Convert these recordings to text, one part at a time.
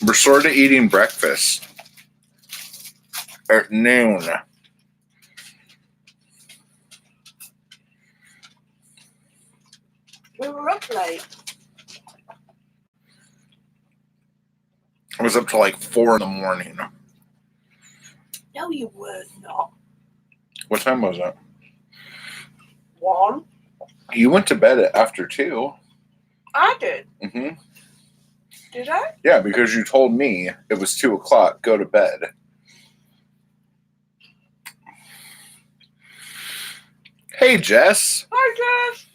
We're sort of eating breakfast at noon. We were up late. I was up till like 4 in the morning. No, you were not. What time was it? 1. You went to bed after 2. I did. Mm-hmm. Did I? Yeah, because you told me it was 2 o'clock. Go to bed. Hey, Jess. Hi, Jess.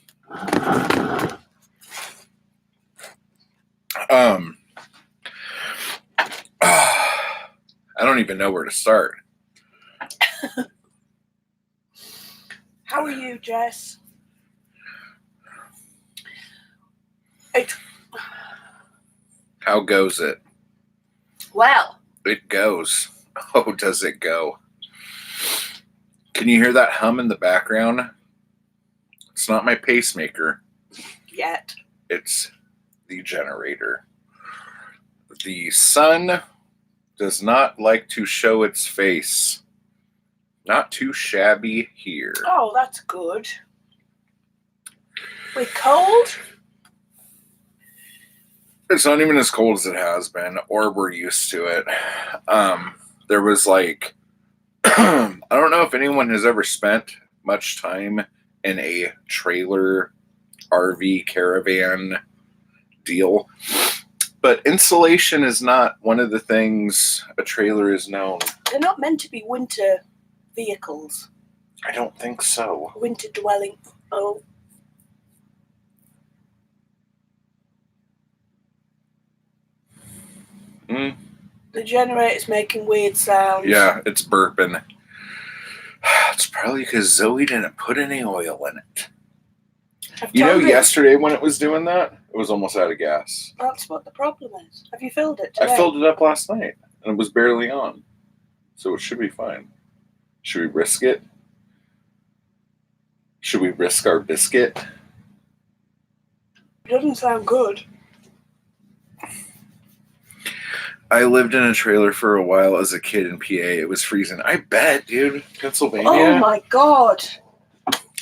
I don't even know where to start. How are you, Jess? How goes it? Well. It goes. Oh, does it go? Can you hear that hum in the background? It's not my pacemaker. Yet. It's the generator. The sun does not like to show its face. Not too shabby here. Oh, that's good. We're cold? It's not even as cold as it has been, or we're used to it. There was like, I don't know if anyone has ever spent much time in a trailer, RV, caravan deal, but insulation is not one of the things a trailer is known. They're not meant to be winter vehicles. I don't think so. Winter dwelling. Oh. The generator's making weird sounds. Yeah, it's burping. It's probably because Zoe didn't put any oil in it. You know, yesterday when it was doing that, it was almost out of gas. That's what the problem is. Have you filled it today? I filled it up last night, and it was barely on. So it should be fine. Should we risk it? Should we risk our biscuit? It doesn't sound good. I lived in a trailer for a while as a kid in PA. It was freezing. I bet, dude. Pennsylvania. Oh my god.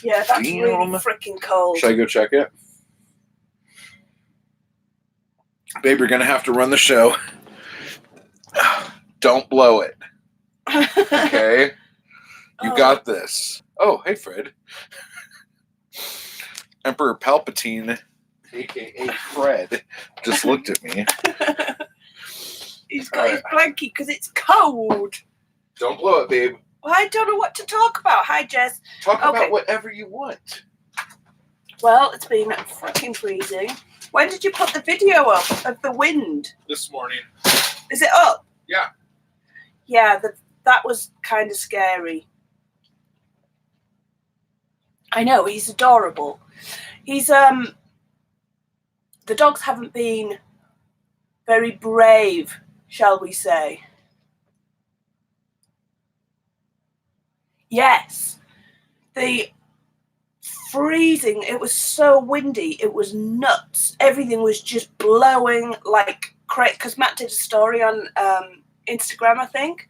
Yeah, that's Damn. really freaking cold. Should I go check it? Babe, you're going to have to run the show. Don't blow it. Okay? You got this. Oh, hey, Fred. Emperor Palpatine, a.k.a. Fred, just looked at me. He's got his blankie because it's cold. Don't blow it, babe. Well, I don't know what to talk about. Hi, Jess. Talk about whatever you want. Well, it's been freaking freezing. When did you put the video up of the wind? This morning. Is it up? Yeah. Yeah, that was kind of scary. I know, he's adorable. He's, the dogs haven't been very brave, shall we say. Yes. The freezing, it was so windy, it was nuts. Everything was just blowing like crazy. Because Matt did a story on Instagram, I think.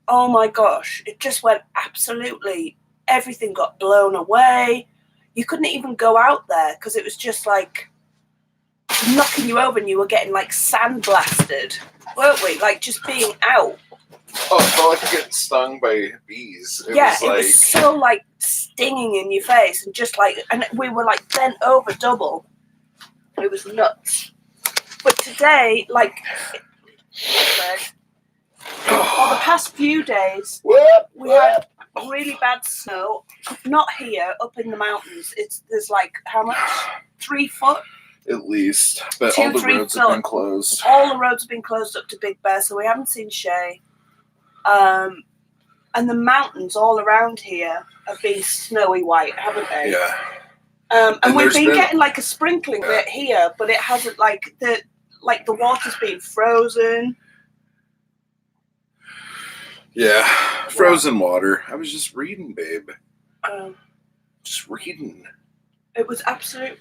Oh my gosh, it just went absolutely, everything got blown away. You couldn't even go out there because it was just like knocking you over and you were getting like sandblasted, weren't we? Like just being out. Oh, it felt like you're getting stung by bees. It was so like stinging in your face and just like, and we were like bent over double. It was nuts. But today, like, for the past few days, we had really bad snow. Not here, up in the mountains. There's like how much? 3 foot. At least, but all the roads have been closed. All the roads have been closed up to Big Bear, so we haven't seen Shay. And the mountains all around here have been snowy white, haven't they? Yeah. And we've been getting like a sprinkling bit here, but it hasn't the water's been frozen. Yeah, frozen water. I was just reading, babe. Just reading. It was absolute.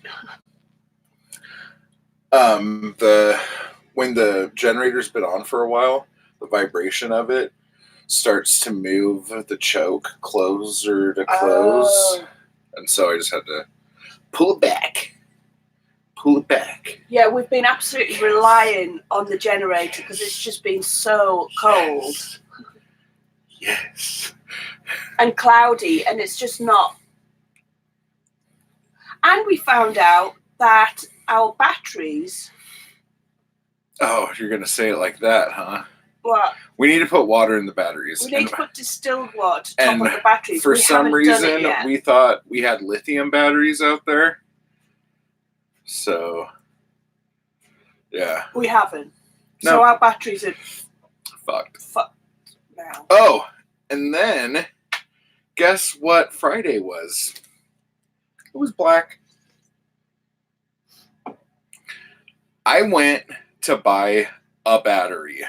when the generator's been on for a while, the vibration of it starts to move the choke closer to close. Oh. And so I just had to pull it back. Pull it back. Yeah, we've been absolutely relying on the generator because it's just been so cold. Yes. And cloudy, and it's just not. And we found out that our batteries. Oh, you're going to say it like that, huh? What? We need to put water in the batteries. We need to put distilled water to top up the batteries. For some reason, we thought we had lithium batteries out there. So, yeah. We haven't. No. So our batteries are fucked now. Oh, and then guess what Friday was? It was black. I went to buy a battery.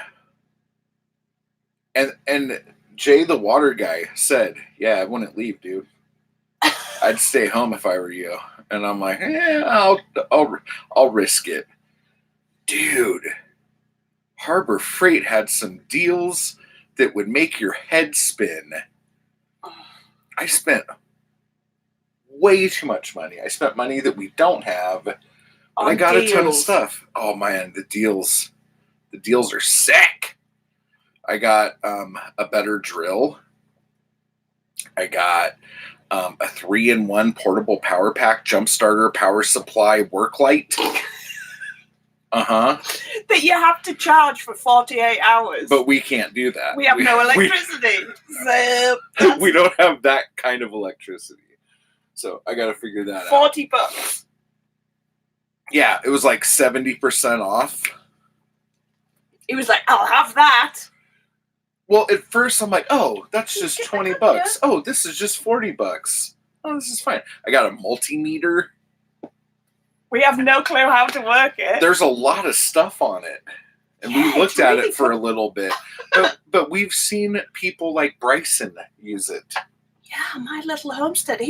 And Jay, the water guy, said, "Yeah, I wouldn't leave, dude. I'd stay home if I were you." And I'm like, "Yeah, I'll risk it." Dude, Harbor Freight had some deals that would make your head spin. I spent way too much money. I spent money that we don't have, but I got a ton of stuff. Oh man, the deals are sick. I got a better drill. I got a 3-in-1 portable power pack, jump starter, power supply, work light. That you have to charge for 48 hours. But we can't do that. We have no electricity. We don't have that kind of electricity. So I got to figure that out. $40. Yeah, it was like 70% off. He was like, "I'll have that." Well, at first I'm like, "Oh, that's just $20. Yeah. Oh, this is just $40. Oh, this is fine." I got a multimeter. We have no clue how to work it. There's a lot of stuff on it. And we looked at it for a little bit. But we've seen people like Bryson use it. Yeah, My Little Homestead.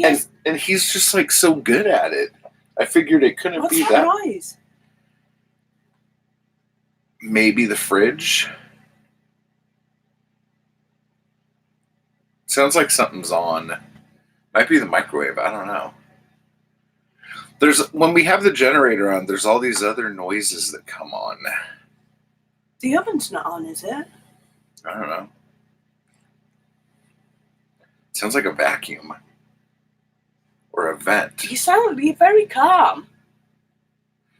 And he's just like so good at it. I figured it couldn't be that. What's that noise? Maybe the fridge. Sounds like something's on. Might be the microwave. I don't know. When we have the generator on, there's all these other noises that come on. The oven's not on, is it? I don't know. Sounds like a vacuum. Or a vent. You're very calm.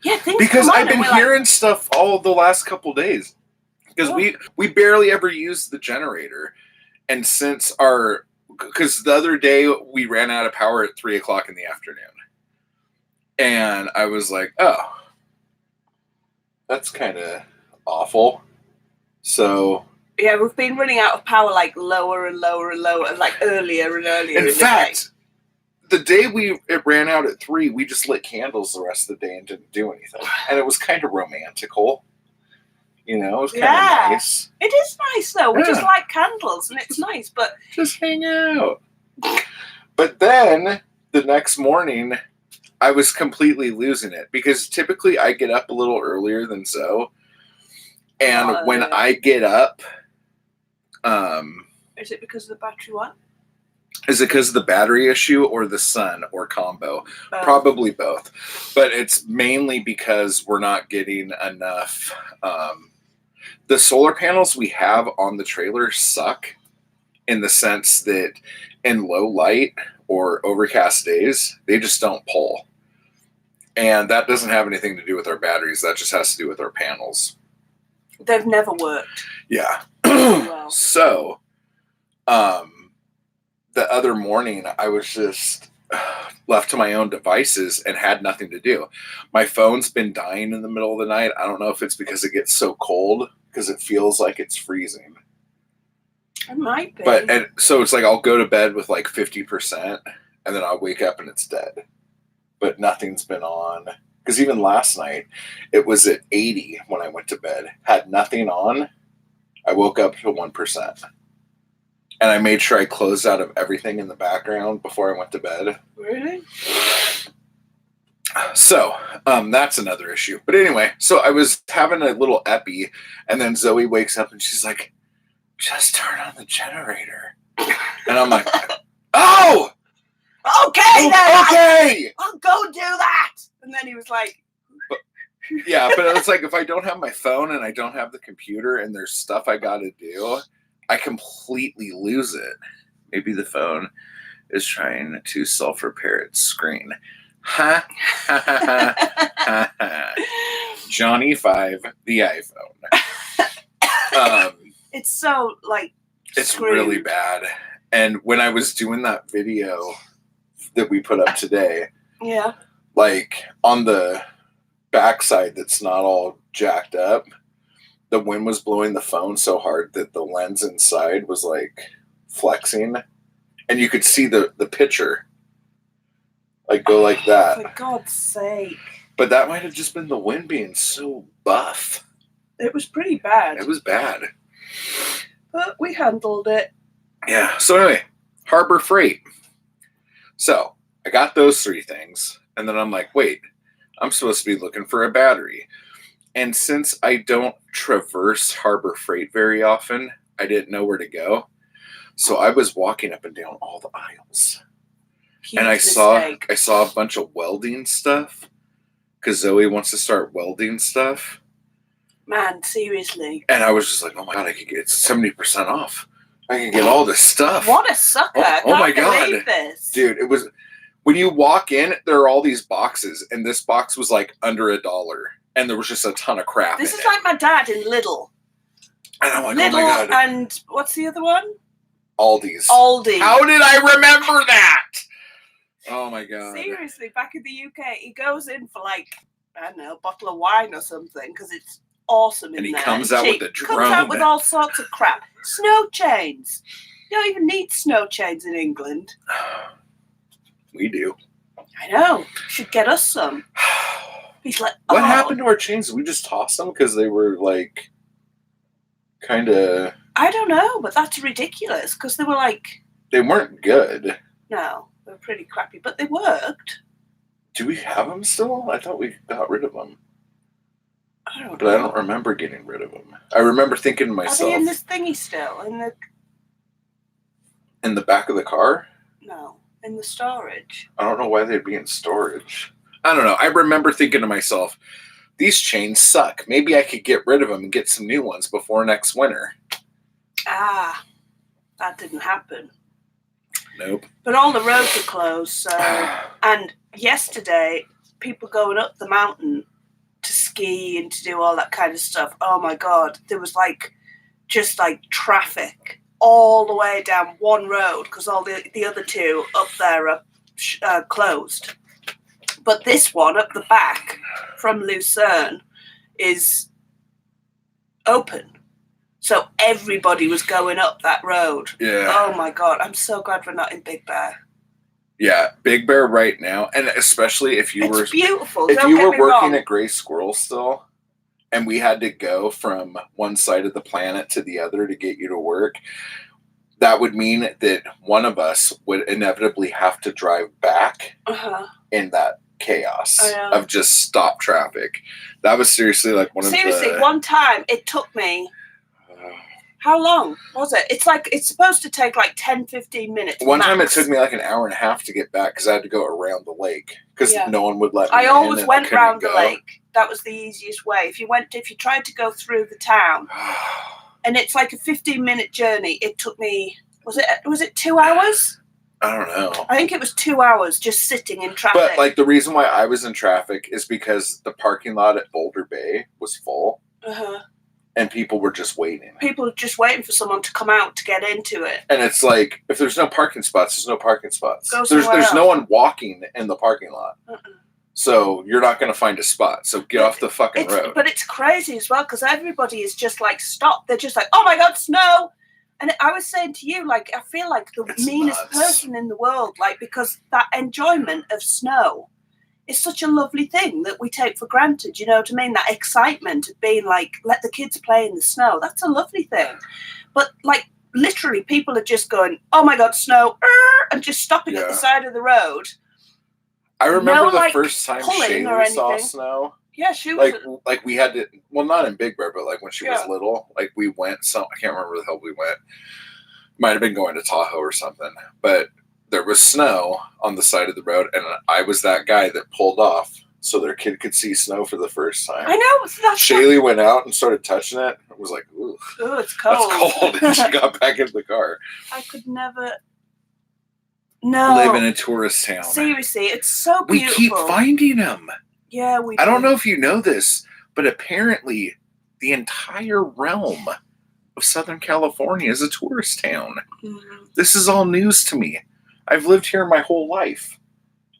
Yeah, because I've been hearing stuff all the last couple days. Because we barely ever use the generator. And since because the other day we ran out of power at 3:00 in the afternoon. And I was like, "Oh, that's kind of awful." So yeah, we've been running out of power like lower and lower and lower, and like earlier and earlier. In fact, the day it ran out at 3, we just lit candles the rest of the day and didn't do anything. And it was kind of romantical. You know, it was kind of nice. It is nice though. We just like candles and it's nice, but just hang out. But then the next morning I was completely losing it because typically I get up a little earlier than Zoe. And when I get up, is it because of the battery one? Is it because of the battery issue or the sun or combo? Both. Probably both. But it's mainly because we're not getting enough. The solar panels we have on the trailer suck in the sense that in low light or overcast days, they just don't pull. And that doesn't have anything to do with our batteries. That just has to do with our panels. They've never worked. Yeah. Well. So, the other morning, I was just left to my own devices and had nothing to do. My phone's been dying in the middle of the night. I don't know if it's because it gets so cold because it feels like it's freezing. It might be. So it's like I'll go to bed with like 50% and then I'll wake up and it's dead. But nothing's been on. Because even last night, it was at 80 when I went to bed. Had nothing on. I woke up to 1%. And I made sure I closed out of everything in the background before I went to bed. Really? So, that's another issue. But anyway, so I was having a little epi, and then Zoe wakes up and she's like, just turn on the generator. And I'm like, oh! Okay, then. Okay! I'll go do that. And then he was like, yeah, but it's like if I don't have my phone and I don't have the computer and there's stuff I got to do, I completely lose it. Maybe the phone is trying to self-repair its screen. Ha ha ha ha ha. Johnny 5, the iPhone. It's so like it's screwed. really bad. And when I was doing that video that we put up today, yeah, like on the backside that's not all jacked up, the wind was blowing the phone so hard that the lens inside was like flexing, and you could see the picture like go like that. For God's sake. But that might have just been the wind being so buff. It was pretty bad. It was bad. But we handled it. Yeah. So anyway, Harbor Freight. So I got those 3 things, and then I'm like, wait, I'm supposed to be looking for a battery. And since I don't traverse Harbor Freight very often, I didn't know where to go. So I was walking up and down all the aisles. Huge and I mistake. saw a bunch of welding stuff because Zoe wants to start welding stuff. Man, seriously. And I was just like, oh my God, I could get 70% off. I can get all this stuff. What a sucker. Oh my God. This. Dude, it was, when you walk in, there are all these boxes, and this box was like under $1. And there was just a ton of crap This in is it. like my dad in Lidl. And I'm like, Lidl, oh my God. and what's the other one? Aldi's. Aldi. How did I remember that? Oh my God. Seriously, back in the UK, he goes in for like, I don't know, a bottle of wine or something, because it's awesome in And he there. comes out with a drone. Comes out with all sorts of crap. Snow chains. You don't even need snow chains in England. We do. I know. Should get us some. He's like, what happened to our chains? Did we just toss them because they were like kind of... I don't know, but that's ridiculous because they were like... They weren't good. No, they were pretty crappy, but they worked. Do we have them still? I thought we got rid of them. I don't know. But I don't remember getting rid of them. I remember thinking to myself... Are they in this thingy still? In the back of the car? No, in the storage. I don't know why they'd be in storage. I don't know. I remember thinking to myself, these chains suck. Maybe I could get rid of them and get some new ones before next winter. Ah, that didn't happen. Nope. But all the roads are closed, so... And yesterday, people going up the mountain to ski and to do all that kind of stuff. Oh my God, there was like, just like traffic all the way down one road because all the other 2 up there are closed. But this one up the back from Lucerne is open. So everybody was going up that road. Yeah. Oh my God, I'm so glad we're not in Big Bear. Yeah, Big Bear right now, and especially if you It's beautiful. If Don't you get were me working wrong. at Gray Squirrel still, and we had to go from one side of the planet to the other to get you to work, that would mean that one of us would inevitably have to drive back in that chaos of just stop traffic. That was seriously like Seriously, one time it took me... How long was it? It's supposed to take like 10, 15 minutes. One time it max. took me like an hour and a half to get back because I had to go around the lake because no one would let me I in always and went I round couldn't the go. lake. That was the easiest way. If you tried to go through the town, and it's like a 15-minute journey, it took me, was it 2 hours? I don't know. I think it was 2 hours just sitting in traffic. But like the reason why I was in traffic is because the parking lot at Boulder Bay was full. And people were just waiting. People were just waiting for someone to come out to get into it. And it's like, if there's no parking spots, there's no parking spots. Go There's somewhere no else. one walking in the parking lot. So you're not going to find a spot. So get off the fucking road. But it's crazy as well because everybody is just like stopped. They're just like, oh my God, snow. And I was saying to you, like, I feel like the meanest person in the world, like, because that enjoyment of snow is such a lovely thing that we take for granted. You know what I mean? That excitement of being like, let the kids play in the snow. That's a lovely thing. But like, literally, people are just going, oh my God, snow, and just stopping at the side of the road. I remember No, the like, first time pulling or Shaylee saw anything. snow. Yeah, she was. Like we had to. Well, not in Big Bear, but like when she was Yeah. little, like we went. I can't remember where the hell we went. Might have been going to Tahoe or something, but there was snow on the side of the road, and I was that guy that pulled off so their kid could see snow for the first time. I know. That's Shaylee went out and started touching it. It was like, ooh, it's cold. that's cold. And she got back into the car. I could never. No. Live in a tourist town. Seriously, it's so We beautiful. keep finding them. Yeah, we. I don't know if you know this, but apparently the entire realm of Southern California is a tourist town. Mm-hmm. This is all news to me. I've lived here my whole life.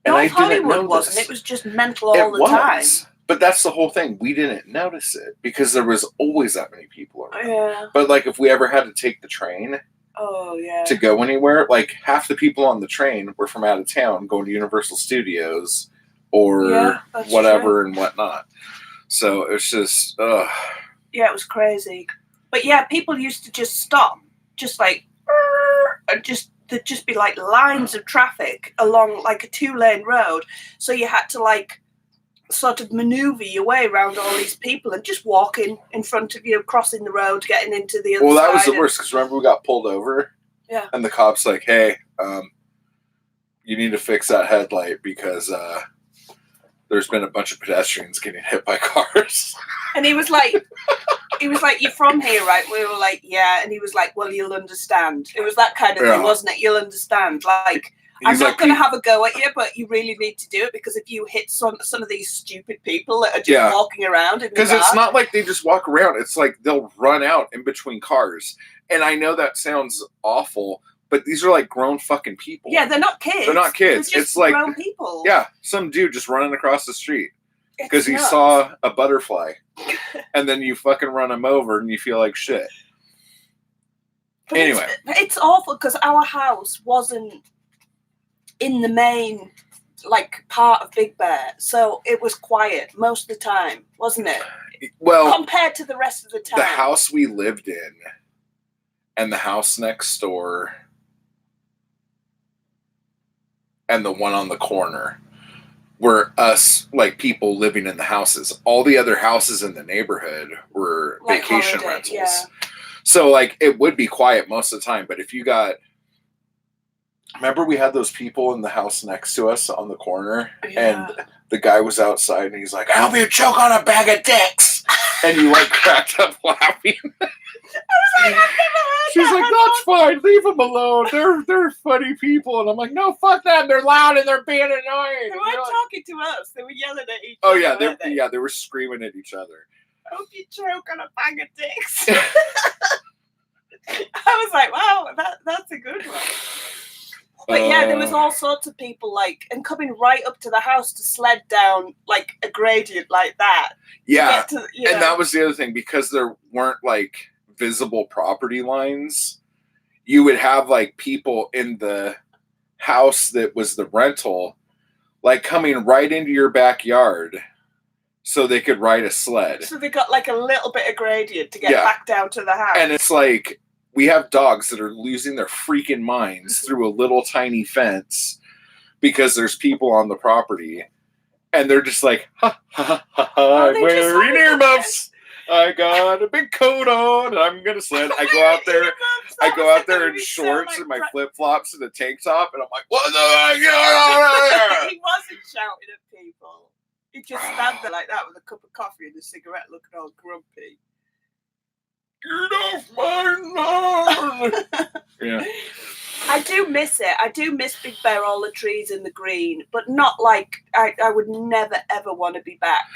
And North I didn't Hollywood know wasn't. this. It was just mental all the time. But that's the whole thing. We didn't notice it because there was always that many people around. Yeah. But like if we ever had to take the train to go anywhere, like half the people on the train were from out of town going to Universal Studios or whatever and whatnot. So it was just yeah, it was crazy. But yeah, people used to just stop, just like there'd just be like lines of traffic along like a 2-lane road. So you had to like sort of maneuver your way around all these people and just walking in front of you, crossing the road, getting into the other side. Well, that was the worst because remember we got pulled over? Yeah. And the cop's like, hey, you need to fix that headlight because there's been a bunch of pedestrians getting hit by cars. And he was like, you're from here, right? We were like, yeah. And he was like, well, you'll understand. It was that kind of thing, wasn't it? You'll understand. Like, I'm not going to have a go at you, but you really need to do it because if you hit some of these stupid people that are just walking around in the because it's not like they just walk around. It's like they'll run out in between cars. And I know that sounds awful, but these are like grown fucking people. Yeah, they're not kids. They're not kids. They're just it's like grown people. Yeah, some dude just running across the street because he saw a butterfly, and then you fucking run him over, and you feel like shit. But anyway, it's awful because our house wasn't in the main like part of Big Bear, so it was quiet most of the time, wasn't it? Well, compared to the rest of the town, the house we lived in and the house next door and the one on the corner were us, like people living in the houses. All the other houses in the neighborhood were like vacation rentals. Yeah. So like it would be quiet most of the time, but if you got, remember we had those people in the house next to us on the corner and the guy was outside and he's like, I hope you choke on a bag of dicks. And you like cracked up laughing. I was like, I've never heard She's like, that's fine. Leave them alone. They're funny people. And I'm like, no, fuck them. They're loud and they're being annoying. They weren't talking to us. They were yelling at each other. Oh yeah, they were screaming at each other. I hope you choke on a bag of dicks. I was like, wow, that's a good one. But yeah, there was all sorts of people like, and coming right up to the house to sled down like a gradient like that. Yeah, and that was the other thing, because there weren't like visible property lines. You would have like people in the house that was the rental, like coming right into your backyard so they could ride a sled. So they got like a little bit of gradient to get back down to the house. And it's like, we have dogs that are losing their freaking minds through a little tiny fence because there's people on the property. And they're just like, ha, ha, ha, ha, I'm wearing earmuffs. I got a big coat on and I'm going to sled. I go out there in shorts and my flip-flops and a tank top. And I'm like, what the heck? He wasn't shouting at people. He just stand there like that with a cup of coffee and a cigarette looking all grumpy. Get off my lawn! Yeah. I do miss it. I do miss Big Bear, all the trees and the green, but not like I would never ever want to be back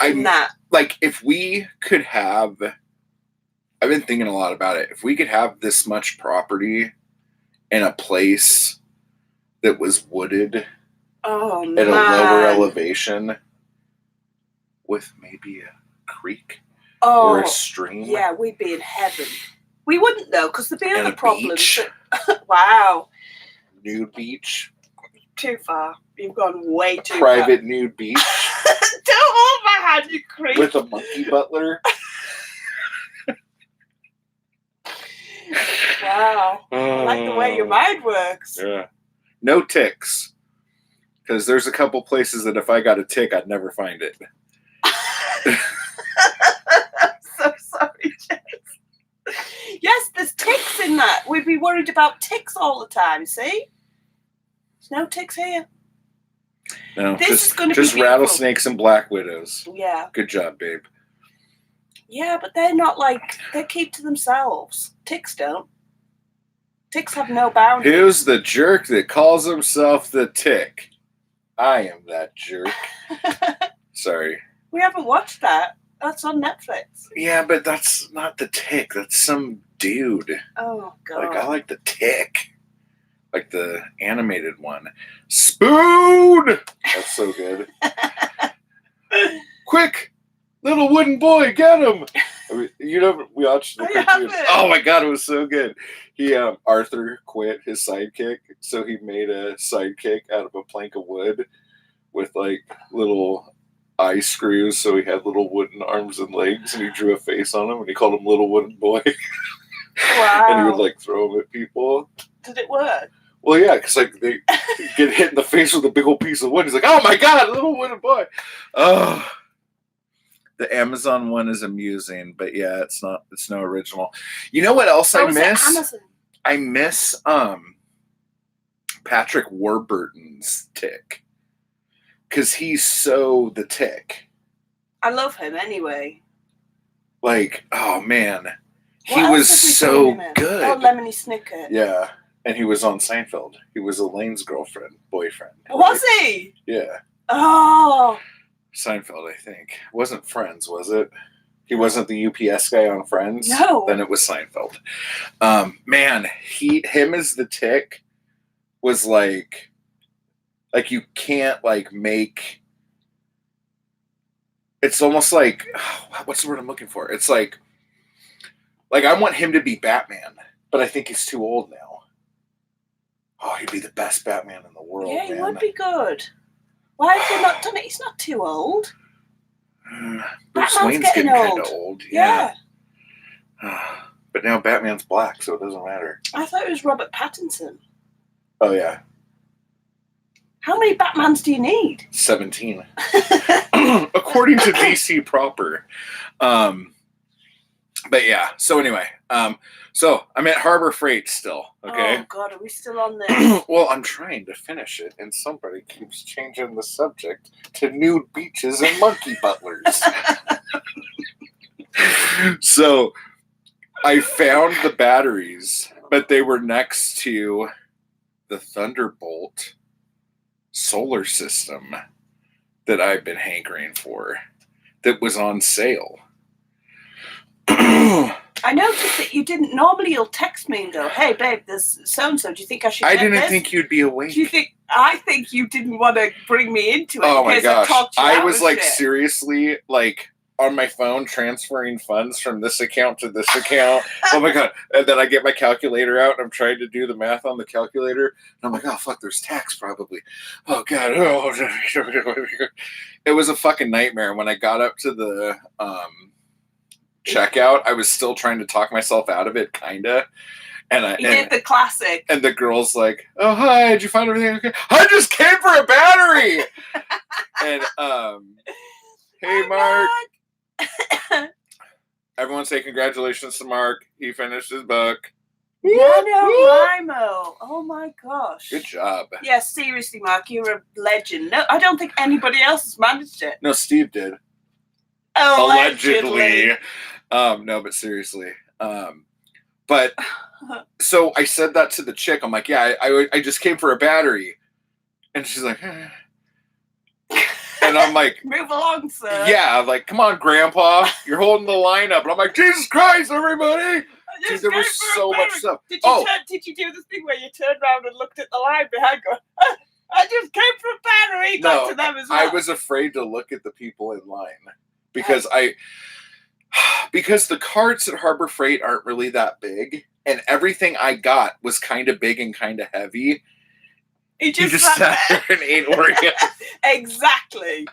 in that. Like if we could have, I've been thinking a lot about it. If we could have this much property in a place that was wooded at a lower elevation with maybe a creek. Or a stream. Yeah, we'd be in heaven. We wouldn't though, because there'd be other problems. Wow. Nude beach. Too far. You've gone way too Private nude beach. Don't hold my hand, you creep. With a monkey butler. Wow. I like the way your mind works. Yeah. No ticks. Because there's a couple places that if I got a tick, I'd never find it. So sorry, James. Yes, there's ticks in that. We'd be worried about ticks all the time, see? There's no ticks here. No, This is going to be just beautiful. rattlesnakes and black widows. Yeah. Good job, babe. Yeah, but they're not like, they keep to themselves. Ticks don't. Ticks have no boundaries. Who's the jerk that calls himself the tick? I am that jerk. Sorry. We haven't watched that. That's on Netflix. Yeah, but that's not the tick. That's some dude. Oh, God. Like, I like the tick. Like the animated one. Spoon! That's so good. Quick! Little wooden boy, get him! You know, we watched the cartoon. Oh my God, it was so good. Arthur quit his sidekick, so he made a sidekick out of a plank of wood with like little eye screws, so he had little wooden arms and legs, and he drew a face on him, and he called him Little Wooden Boy. Wow. And he would like throw them at people. Did it work? Well, yeah, because like they get hit in the face with a big old piece of wood. He's like, "Oh my God, Little Wooden Boy!" Oh, the Amazon one is amusing, but yeah, it's not. It's no original. You know what else I miss? Amazon? I miss Patrick Warburton's tick. Because he's so the tick. I love him anyway. Like, oh man. He What was else have we so seen him in? good. Oh, Lemony Snicket. Yeah. And he was on Seinfeld. He was Elaine's boyfriend. Was he? Yeah. Oh. Seinfeld, I think. It wasn't Friends, was it? He wasn't the UPS guy on Friends? No. Then it was Seinfeld. Man, him as the tick was like you can't like make. It's almost like, what's the word I'm looking for? It's like I want him to be Batman, but I think he's too old now. Oh, he'd be the best Batman in the world. Yeah, he man. would be good. Why have they not done it? He's not too old. Bruce Batman's Wayne's getting kind of old. old. Yeah. But now Batman's black, so it doesn't matter. I thought it was Robert Pattinson. Oh, yeah. How many Batmans do you need? 17. According to DC proper. But yeah, so anyway. So I'm at Harbor Freight still, okay? Oh, God, are we still on this? Well, I'm trying to finish it, and somebody keeps changing the subject to nude beaches and monkey butlers. So I found the batteries, but they were next to the Thunderbolt solar system that I've been hankering for that was on sale. I noticed that you didn't. Normally you'll text me and go, "Hey, babe, there's so-and-so. Do you think I should I get didn't this?" think you'd be awake. Do you think... I think you didn't want to bring me into it. Oh my gosh. I was like shit. seriously like on my phone transferring funds from this account to this account. Oh my God. And then I get my calculator out and I'm trying to do the math on the calculator. And I'm like, oh fuck, there's tax probably. Oh God. Oh. It was a fucking nightmare. When I got up to the checkout, I was still trying to talk myself out of it, kinda. And You did the classic. And the girl's like, "Oh hi, did you find everything okay?" I just came for a battery. And hey Mark. Everyone say congratulations to Mark. He finished his book. NaNoWriMo. Oh my gosh. Good job. Yeah, seriously, Mark, you're a legend. No, I don't think anybody else has managed it. No, Steve did. Allegedly. No, but seriously. But so I said that to the chick. I'm like, yeah, I just came for a battery. And she's like, eh. And I'm like, move along, sir. Yeah, like, come on, Grandpa. You're holding the line up. And I'm like, Jesus Christ, everybody. Dude, there was so much stuff. Did you do this thing where you turned around and looked at the line behind going, I just came for a battery. No, to them as well. I was afraid to look at the people in line because because the carts at Harbor Freight aren't really that big, and everything I got was kind of big and kind of heavy. He just sat there and ate Oreos. Exactly.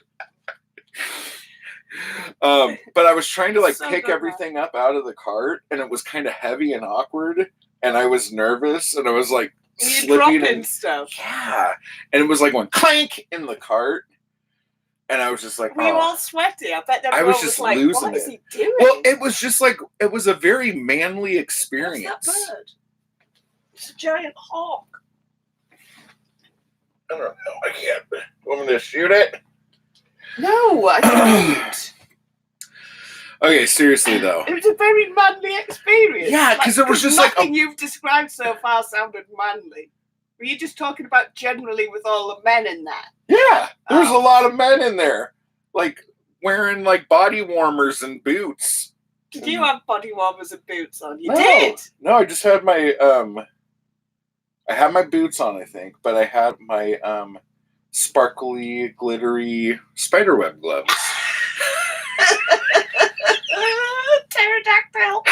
But I was trying to like So pick good, everything up out of the cart, and it was kind of heavy and awkward, and I was nervous, and I was like You're dropping stuff. Yeah. And it was like one clank in the cart. And I was just like, we were all sweaty. I bet I was just like, losing what is he doing? Well, it was just like, it was a very manly experience. What's that bird? It's a giant hawk. I don't know. I can't. Want me to shoot it? No, I don't. Okay, seriously though. It was a very manly experience. Yeah, because it was just nothing you've described so far sounded manly. Were you just talking about generally with all the men in that? Yeah, there's a lot of men in there, like wearing like body warmers and boots. Did you have body warmers and boots on? You No. did? No, I just had my I had my boots on, I think, but I had my sparkly, glittery spiderweb gloves. Pterodactyl.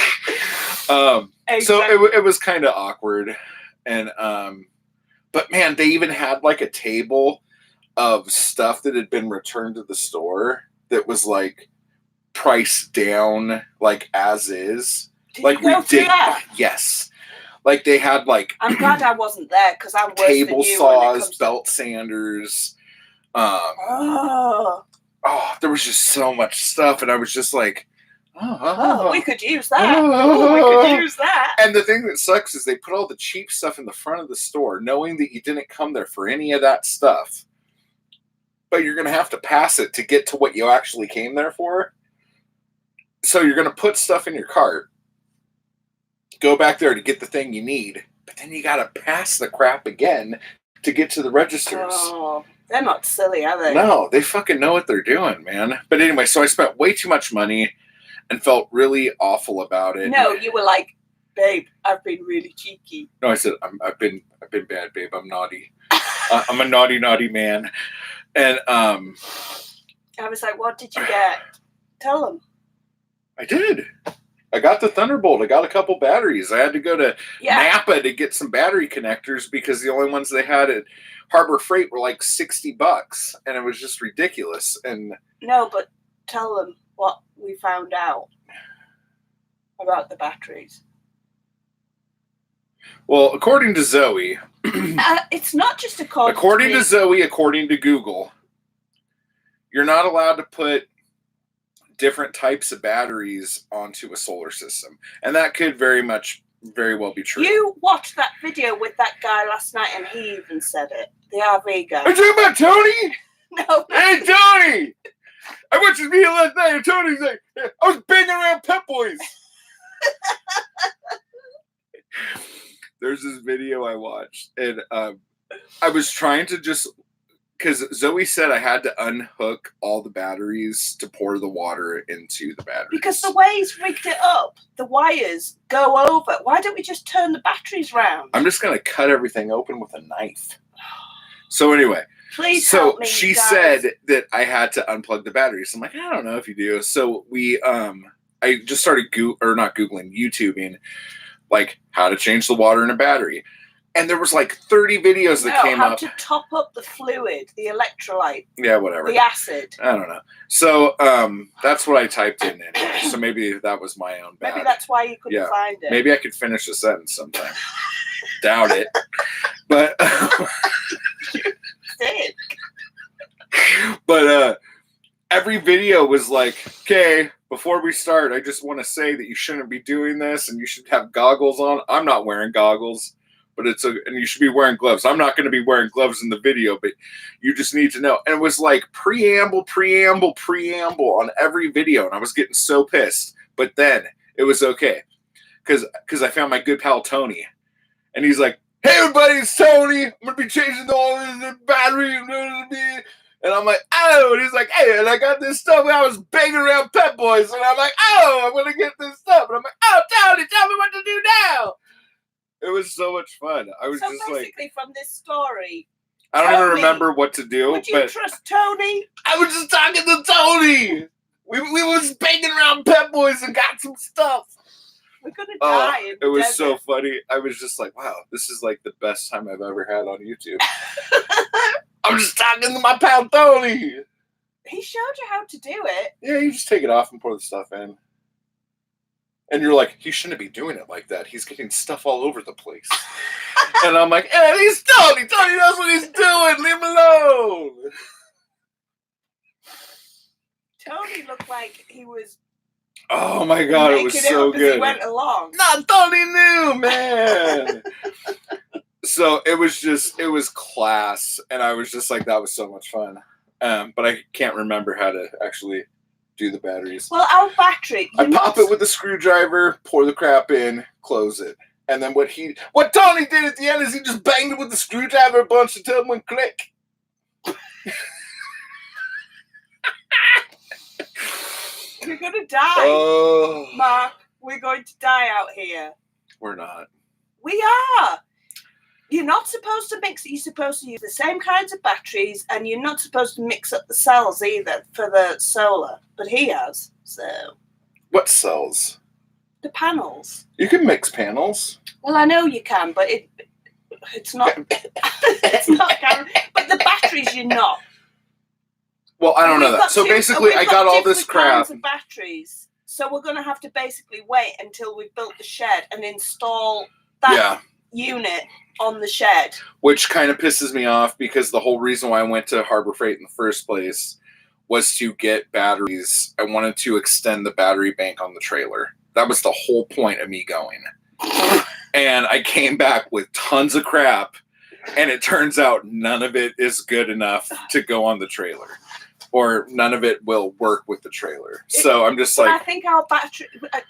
So it was kind of awkward, and but man, they even had like a table of stuff that had been returned to the store that was like priced down, like as is. Did like you go through that? Yes. Like they had like I'm glad I wasn't there because I'm worse table than you saws, belt sanders. There was just so much stuff, and I was just like, we could use that. We could use that. And the thing that sucks is they put all the cheap stuff in the front of the store, knowing that you didn't come there for any of that stuff. But you're going to have to pass it to get to what you actually came there for. So you're going to put stuff in your cart, go back there to get the thing you need, but then you got to pass the crap again to get to the registers. Oh, they're not silly, are they? No, they fucking know what they're doing, man. But anyway, so I spent way too much money and felt really awful about it. No, you were like, babe, I've been really cheeky. No, I said I've been bad, babe. I'm naughty. I'm a naughty man. And I was like, what did you get? Tell them. I did. I got the Thunderbolt. I got a couple batteries. I had to go to Napa to get some battery connectors because the only ones they had at Harbor Freight were like $60, and it was just ridiculous. And no, but tell them what we found out about the batteries. Well, according to Zoe, it's not just according to Zoe, according to Google, you're not allowed to put different types of batteries onto a solar system. And that could very well be true. You watched that video with that guy last night and he even said it. The RV guy. Are you talking about Tony? No. Hey, Tony! I watched this video last night and Tony's like, I was banging around Pep Boys. There's this video I watched, and I was trying to just, because Zoe said I had to unhook all the batteries to pour the water into the batteries. Because the way he's rigged it up, the wires go over. Why don't we just turn the batteries round? I'm just going to cut everything open with a knife. So anyway. Please help me, she guys. said that I had to unplug the batteries. I'm like, I don't know if you do. So I just started YouTubing, like how to change the water in a battery. And there was like 30 videos that came up. How to top up the fluid, the electrolyte. Yeah, whatever. The acid. I don't know. So that's what I typed in anyway. So maybe that was my own bad. Maybe that's why you couldn't find it. Maybe I could finish a sentence sometime. Doubt it. But did. But every video was like, okay, before we start, I just want to say that you shouldn't be doing this and you should have goggles on. I'm not wearing goggles, but and you should be wearing gloves. I'm not going to be wearing gloves in the video, but you just need to know. And it was like preamble on every video. And I was getting so pissed, but then it was okay. Cause I found my good pal, Tony, and he's like, hey everybody, it's Tony. I'm going to be changing all the battery. And I'm like, oh, and he's like, hey, and I got this stuff. I was banging around Pep Boys. And I'm like, oh, I'm going to get this stuff. And I'm like, oh, Tony, tell me what to do now. It was so much fun. I was just like. Basically, from this story. I don't even remember what to do. Would you trust Tony? I was just talking to Tony. We was banging around Pep Boys and got some stuff. We're going to die. It was so funny. I was just like, wow, this is like the best time I've ever had on YouTube. I'm just talking to my pal Tony. He showed you how to do it. Yeah, you just take it off and pour the stuff in. And you're like, he shouldn't be doing it like that. He's getting stuff all over the place. And I'm like, hey, he's Tony. Tony knows what he's doing. Leave him alone. Tony looked like he was. Oh my God, it was so good. He went along. Not Tony knew, man. So it was class. And I was just like, that was so much fun. But I can't remember how to actually do the batteries. Well, our battery. I pop it with a screwdriver, pour the crap in, close it. And then what Tony did at the end is he just banged it with the screwdriver a bunch until it went click. You're going to die. Oh. Mark, we're going to die out here. We're not. We are. You're not supposed to mix it. You're supposed to use the same kinds of batteries, and you're not supposed to mix up the cells either for the solar. But he has, so. What cells? The panels. You can mix panels. Well, I know you can, but it's not. It's not. But the batteries, you're not. Well, I don't know that. So basically, I got all this crap. Of batteries. So we're going to have to basically wait until we've built the shed and install that unit on the shed. Which kind of pisses me off because the whole reason why I went to Harbor Freight in the first place was to get batteries. I wanted to extend the battery bank on the trailer. That was the whole point of me going. And I came back with tons of crap, and it turns out none of it is good enough to go on the trailer. Or none of it will work with the trailer. So I'm just like... I think our battery... I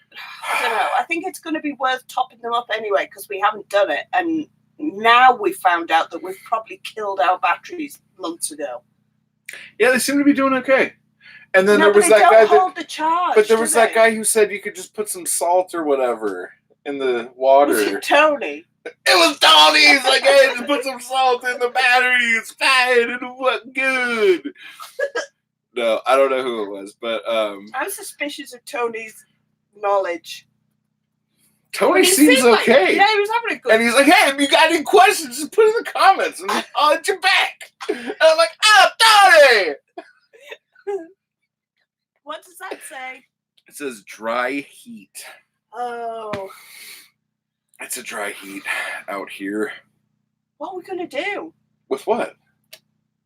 don't know. I think it's going to be worth topping them up anyway because we haven't done it. And now we've found out that we've probably killed our batteries months ago. Yeah, they seem to be doing okay. And then no, there was but they that don't guy hold the charge, but there was that guy who said you could just put some salt or whatever in the water. Was it Tony? It was Tony. He's like, hey, just put some salt in the battery. It's fine. It'll work good. No, I don't know who it was, but I'm suspicious of Tony's knowledge. Tony seems okay. Yeah, he was having a good. And he's like, hey, if you got any questions, just put it in the comments, and I'll hit you back. And I'm like, oh, Tony. What does that say? It says dry heat. Oh. It's a dry heat out here. What are we going to do? With what?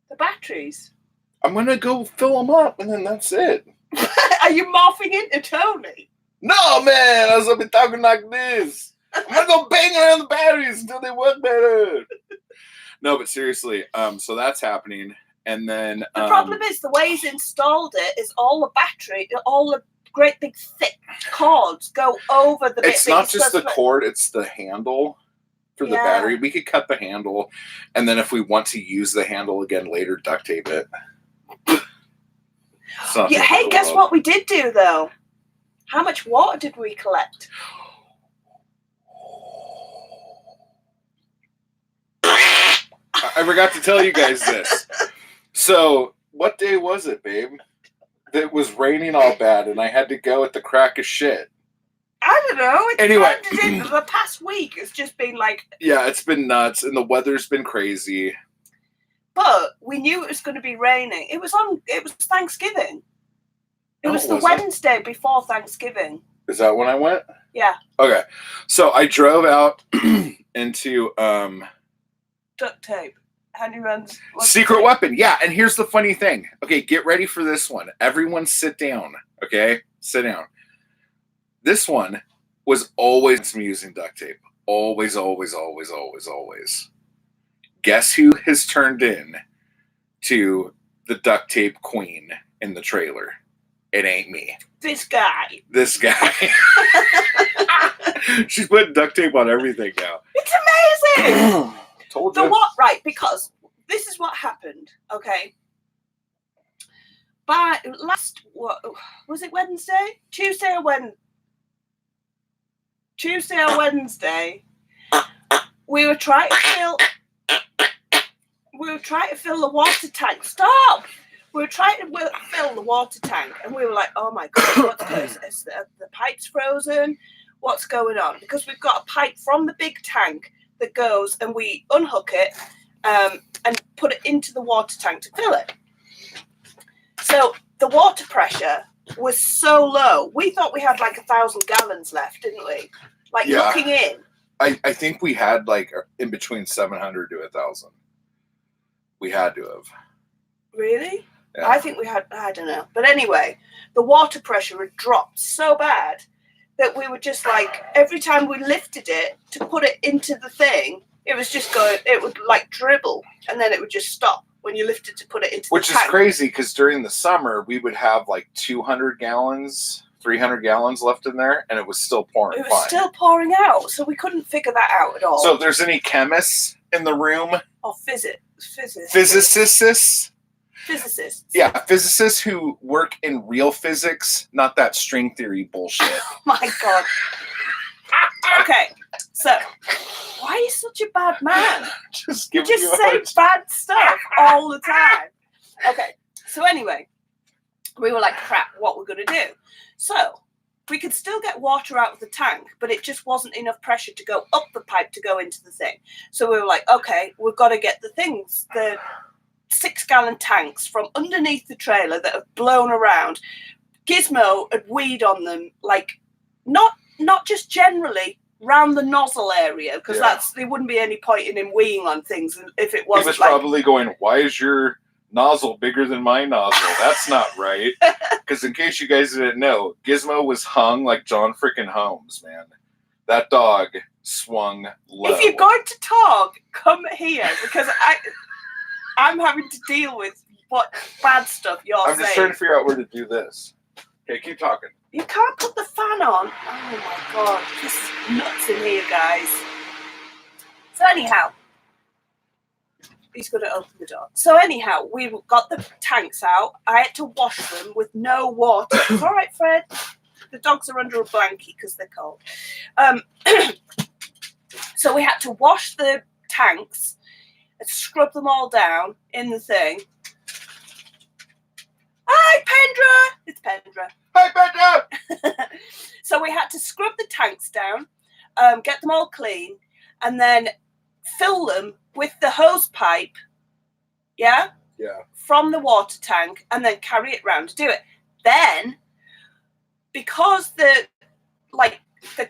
The batteries. I'm going to go fill them up, and then that's it. Are you morphing into Tony? No, man. I was going to be talking like this. I'm going to go bang around the batteries until they work better. No, but seriously, so that's happening. And then... The problem is, the way he's installed it is all the great big thick cords go over the bit. It's not just the cord, it's the handle for the battery. We could cut the handle, and then if we want to use the handle again later, duct tape it. Yeah, hey, guess what we did do, though? How much water did we collect? I forgot to tell you guys this. So, what day was it, babe? It was raining all bad, and I had to go at the crack of shit. I don't know. Anyway. The past week, it's just been like... Yeah, it's been nuts, and the weather's been crazy. But we knew it was going to be raining. It was Thanksgiving. It was the Wednesday before Thanksgiving. Is that when I went? Yeah. Okay. So I drove out into... duct tape. Handyman's... Secret weapon. Yeah, and here's the funny thing. Okay, get ready for this one. Everyone sit down. Okay? Sit down. This one was always me using duct tape. Always, always, always, always, always. Guess who has turned in to the duct tape queen in the trailer? It ain't me. This guy. She's putting duct tape on everything now. It's amazing. Told you. The what? Right, because this is what happened. Okay. But what was it? Wednesday, Tuesday or Wednesday. We were trying to fill the water tank. Stop! We were trying to fill the water tank, and we were like, "Oh my god, what's going on? The pipe's frozen. What's going on?" Because we've got a pipe from the big tank that goes, and we unhook it and put it into the water tank to fill it. So the water pressure was so low. We thought we had like 1,000 gallons left, didn't we? Like Yeah. looking in. I think we had like in between 700 to 1,000. We had to have. Really? Yeah. I think we had, I don't know. But anyway, the water pressure had dropped so bad that we were just like, every time we lifted it to put it into the thing, it was just going, it would like dribble and then it would just stop when you lifted to put it into Which the is tank. crazy because during the summer, we would have like 200 gallons, 300 gallons left in there, and it was still pouring It was fine. still pouring out, so we couldn't figure that out at all. So if there's any chemists in the room, or physicists, physicists. yeah, physicists who work in real physics, not that string theory bullshit. Oh my God. Okay, so why are you such a bad man? Just You giving just you a say bad stuff all the time. Okay, so anyway, we were like, crap, what we're going to do? So we could still get water out of the tank, but it just wasn't enough pressure to go up the pipe to go into the thing. So we were like, okay, we've got to get the things, the 6-gallon tanks from underneath the trailer that have blown around. Gizmo had weed on them, like not just generally round the nozzle area, because there wouldn't be any point in him weeing on things if it wasn't. He was probably going, why is your nozzle bigger than my nozzle? That's not right. Because in case you guys didn't know, Gizmo was hung like John frickin' Holmes, man. That dog swung low. If you're going to talk, come here, because I'm having to deal with what bad stuff you're saying. I'm just trying to figure out where to do this. Okay, keep talking. You can't put the fan on. Oh my God, this is nuts in here, guys. So anyhow, he's going to open the door. So anyhow, we got the tanks out. I had to wash them with no water. It's all right, Fred. The dogs are under a blanket because they're cold. So we had to wash the tanks and scrub them all down in the thing. Hi, Pendra! It's Pendra. Hi, Pendra! So we had to scrub the tanks down, get them all clean, and then fill them with the hose pipe, yeah, from the water tank, and then carry it round to do it. Then, because the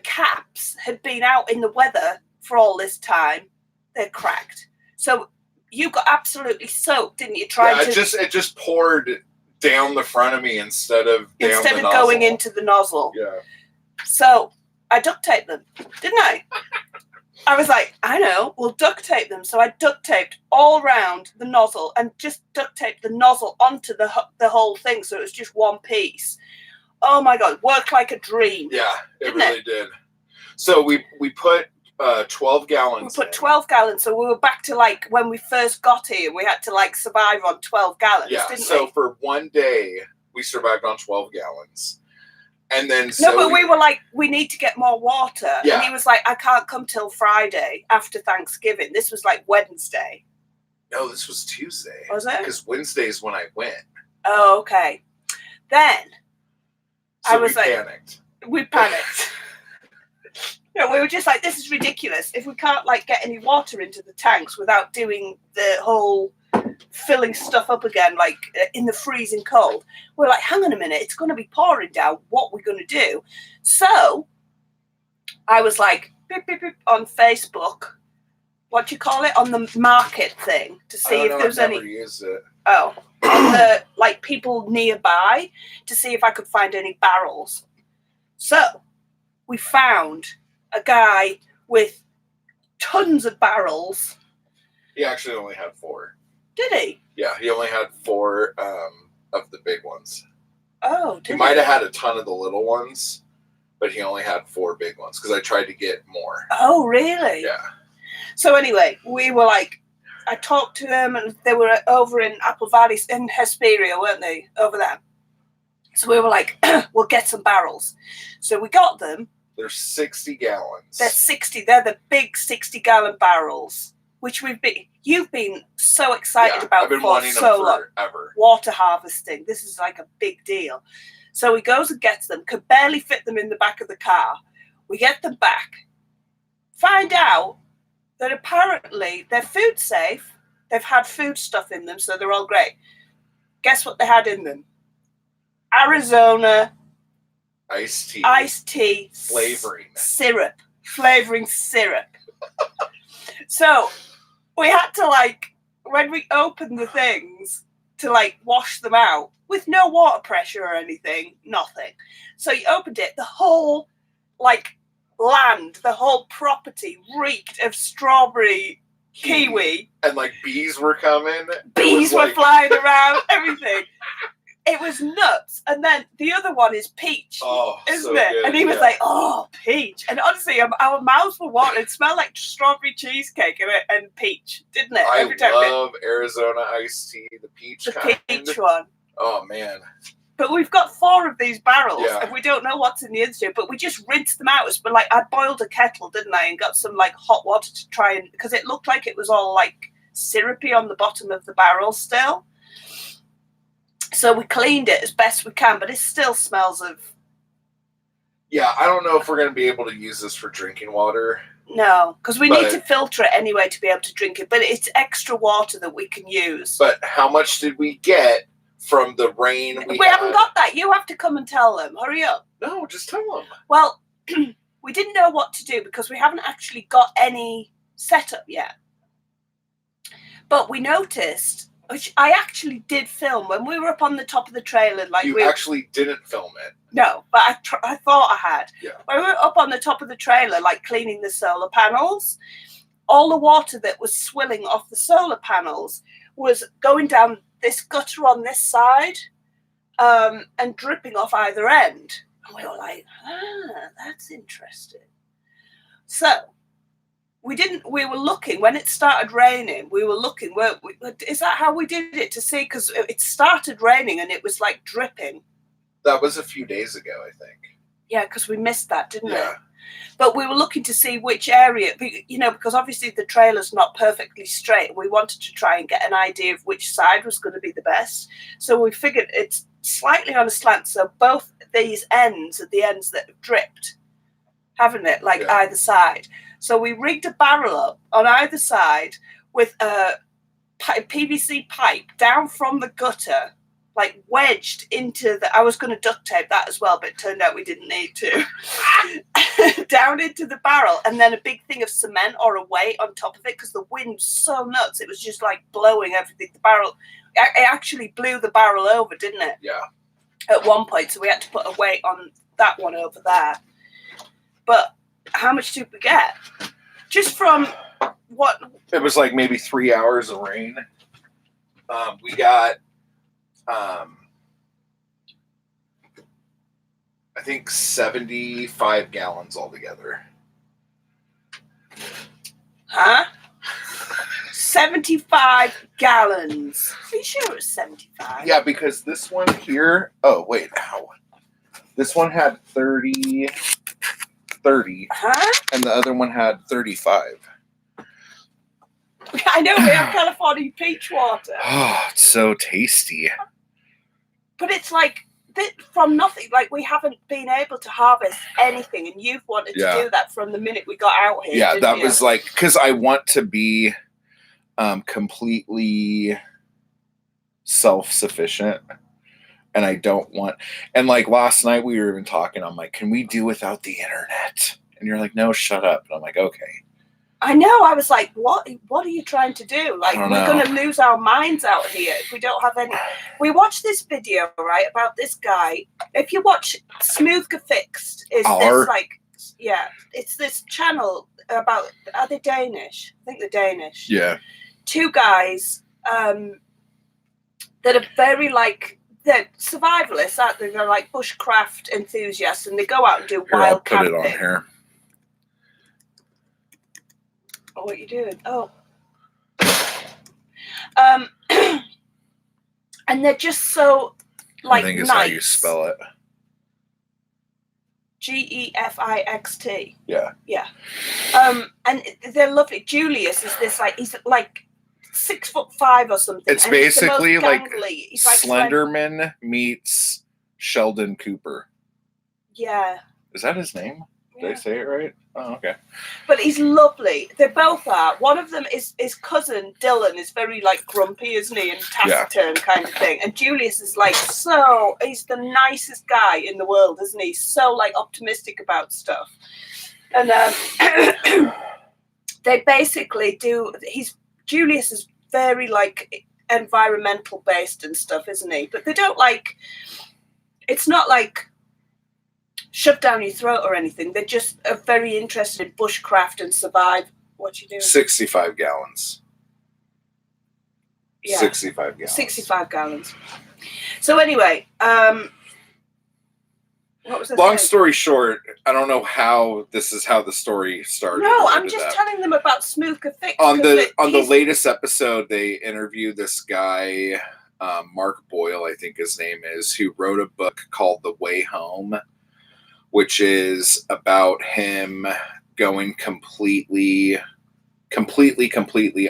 caps had been out in the weather for all this time, they're cracked. So you got absolutely soaked, didn't you? It just poured down the front of me instead of going into the nozzle. Yeah. So I duct taped them, didn't I? I was like, I know, we'll duct tape them. So I duct taped all round the nozzle and just duct taped the nozzle onto the whole thing, so it was just one piece. Oh my God, worked like a dream. Yeah, it really did. So we put 12 gallons. We put 12 gallons, so we were back to like when we first got here. We had to like survive on 12 gallons, didn't we? So for one day, we survived on 12 gallons. And then but we were like, we need to get more water. Yeah. And he was like, I can't come till Friday after Thanksgiving. This was like Wednesday. No, this was Tuesday. Was it? Because Wednesday is when I went. Oh, okay. Then So we panicked. We panicked. We were just like, this is ridiculous. If we can't like get any water into the tanks without doing the whole filling stuff up again, like in the freezing cold, we're like, hang on a minute, it's going to be pouring down. What we're going to do? So I was like, beep, beep, beep, on Facebook, what do you call it, on the market thing, to see if there's any. Used it. Oh, on the like people nearby, to see if I could find any barrels. So we found a guy with tons of barrels. He actually only had 4. Did he? Yeah, he only had 4 of the big ones. Oh, he might have had a ton of the little ones, but he only had 4 big ones because I tried to get more. Oh, really? Yeah. So anyway, we were like, I talked to them, and they were over in Apple Valley, in Hesperia, weren't they? Over there. So we were like, we'll get some barrels. So we got them. They're 60 gallons. They're 60. They're the big 60-gallon barrels, which you've been so excited about I've been for wanting so them long. forever. Water harvesting. This is like a big deal. So he goes and gets them, could barely fit them in the back of the car. We get them back. Find out that apparently they're food safe. They've had food stuff in them, so they're all great. Guess what they had in them? Arizona iced tea flavoring syrup. So we had to, like, when we opened the things to, like, wash them out with no water pressure or anything, nothing. So you opened it, the whole, like, land, the whole property reeked of strawberry kiwi. And, like, bees were coming. Bees were flying around, everything. It was nuts. And then the other one is peach, isn't it? Good, and he was like, oh, peach. And honestly, our mouths were watering. It smelled like strawberry cheesecake and peach, didn't it? I love Arizona iced tea, the peach one. Oh, man. But we've got 4 of these barrels, and we don't know what's in the other 2, but we just rinsed them out. But, like, I boiled a kettle, didn't I, and got some, like, hot water to try and... Because it looked like it was all, like, syrupy on the bottom of the barrel still. So we cleaned it as best we can, but it still smells of... Yeah, I don't know if we're going to be able to use this for drinking water. No, because we need to filter it anyway to be able to drink it, but it's extra water that we can use. But how much did we get from the rain we had? Haven't got that. You have to come and tell them. Hurry up. No, just tell them. Well, we didn't know what to do because we haven't actually got any setup yet. But we noticed... Which I actually did film when we were up on the top of the trailer. Like you actually didn't film it. No, but I thought I had. Yeah. When we were up on the top of the trailer, like cleaning the solar panels, all the water that was swilling off the solar panels was going down this gutter on this side, and dripping off either end. And we were like, that's interesting. So we were looking when it started raining. We were looking. Is that how we did it to see? Because it started raining and it was like dripping. That was a few days ago, I think. Yeah, because we missed that, didn't we? But we were looking to see which area, because obviously the trailer's not perfectly straight. We wanted to try and get an idea of which side was going to be the best. So we figured it's slightly on a slant. So both these ends are the ends that have dripped, haven't it? Like either side. So we rigged a barrel up on either side with a PVC pipe down from the gutter, like wedged into the... I was going to duct tape that as well, but it turned out we didn't need to. Down into the barrel, and then a big thing of cement or a weight on top of it because the wind's so nuts. It was just like blowing everything. The barrel... It actually blew the barrel over, didn't it? Yeah. At one point, so we had to put a weight on that one over there. But... How much did we get? Just from what? It was like maybe 3 hours of rain. We got, I think 75 gallons altogether. Huh? 75 gallons. Are you sure it was 75? Yeah, because this one here. Oh, wait. Ow. This one had 30, and the other one had 35. I know, we have California peach water. Oh, it's so tasty. But it's like from nothing. Like, we haven't been able to harvest anything, and you've wanted to do that from the minute we got out here. Yeah, that was like, because I want to be completely self-sufficient. And I don't want, and like last night we were even talking, I'm like, can we do without the internet? And you're like, no, shut up. And I'm like, okay. I know. I was like, what are you trying to do? Like, we're going to lose our minds out here if we don't have any. We watched this video, right, about this guy. If you watch Smooth Fixed, it's this channel about, are they Danish? I think they're Danish. Yeah. 2 guys that are very like, they're survivalists, aren't they? They're like bushcraft enthusiasts, and they go out and do wild camping. I'll put it on here. Oh, what are you doing? Oh. And they're just so, like, I think it's nice. how you spell it. Gefixt. Yeah. Yeah. And they're lovely. Julius is this, like, he's like 6'5" or something. It's basically like Slenderman meets Sheldon Cooper. Yeah. Is that his name? Did I say it right? Oh, okay. But he's lovely. They both are. One of them is his cousin Dylan is very like grumpy, isn't he, and taciturn kind of thing. And Julius is like he's the nicest guy in the world, isn't he? So like optimistic about stuff. And they basically do. Julius is very like environmental based and stuff, isn't he? But they don't like. It's not like shoved down your throat or anything. They just are very interested in bushcraft and survive. What you doing? 65 gallons. Yeah. 65 gallons. 65 gallons. So anyway, what was I Long saying? story short, I don't know how this is how the story started. No, I'm just telling them about Smooth Fix. On the latest episode, they interviewed this guy, Mark Boyle, I think his name is, who wrote a book called The Way Home, which is about him going completely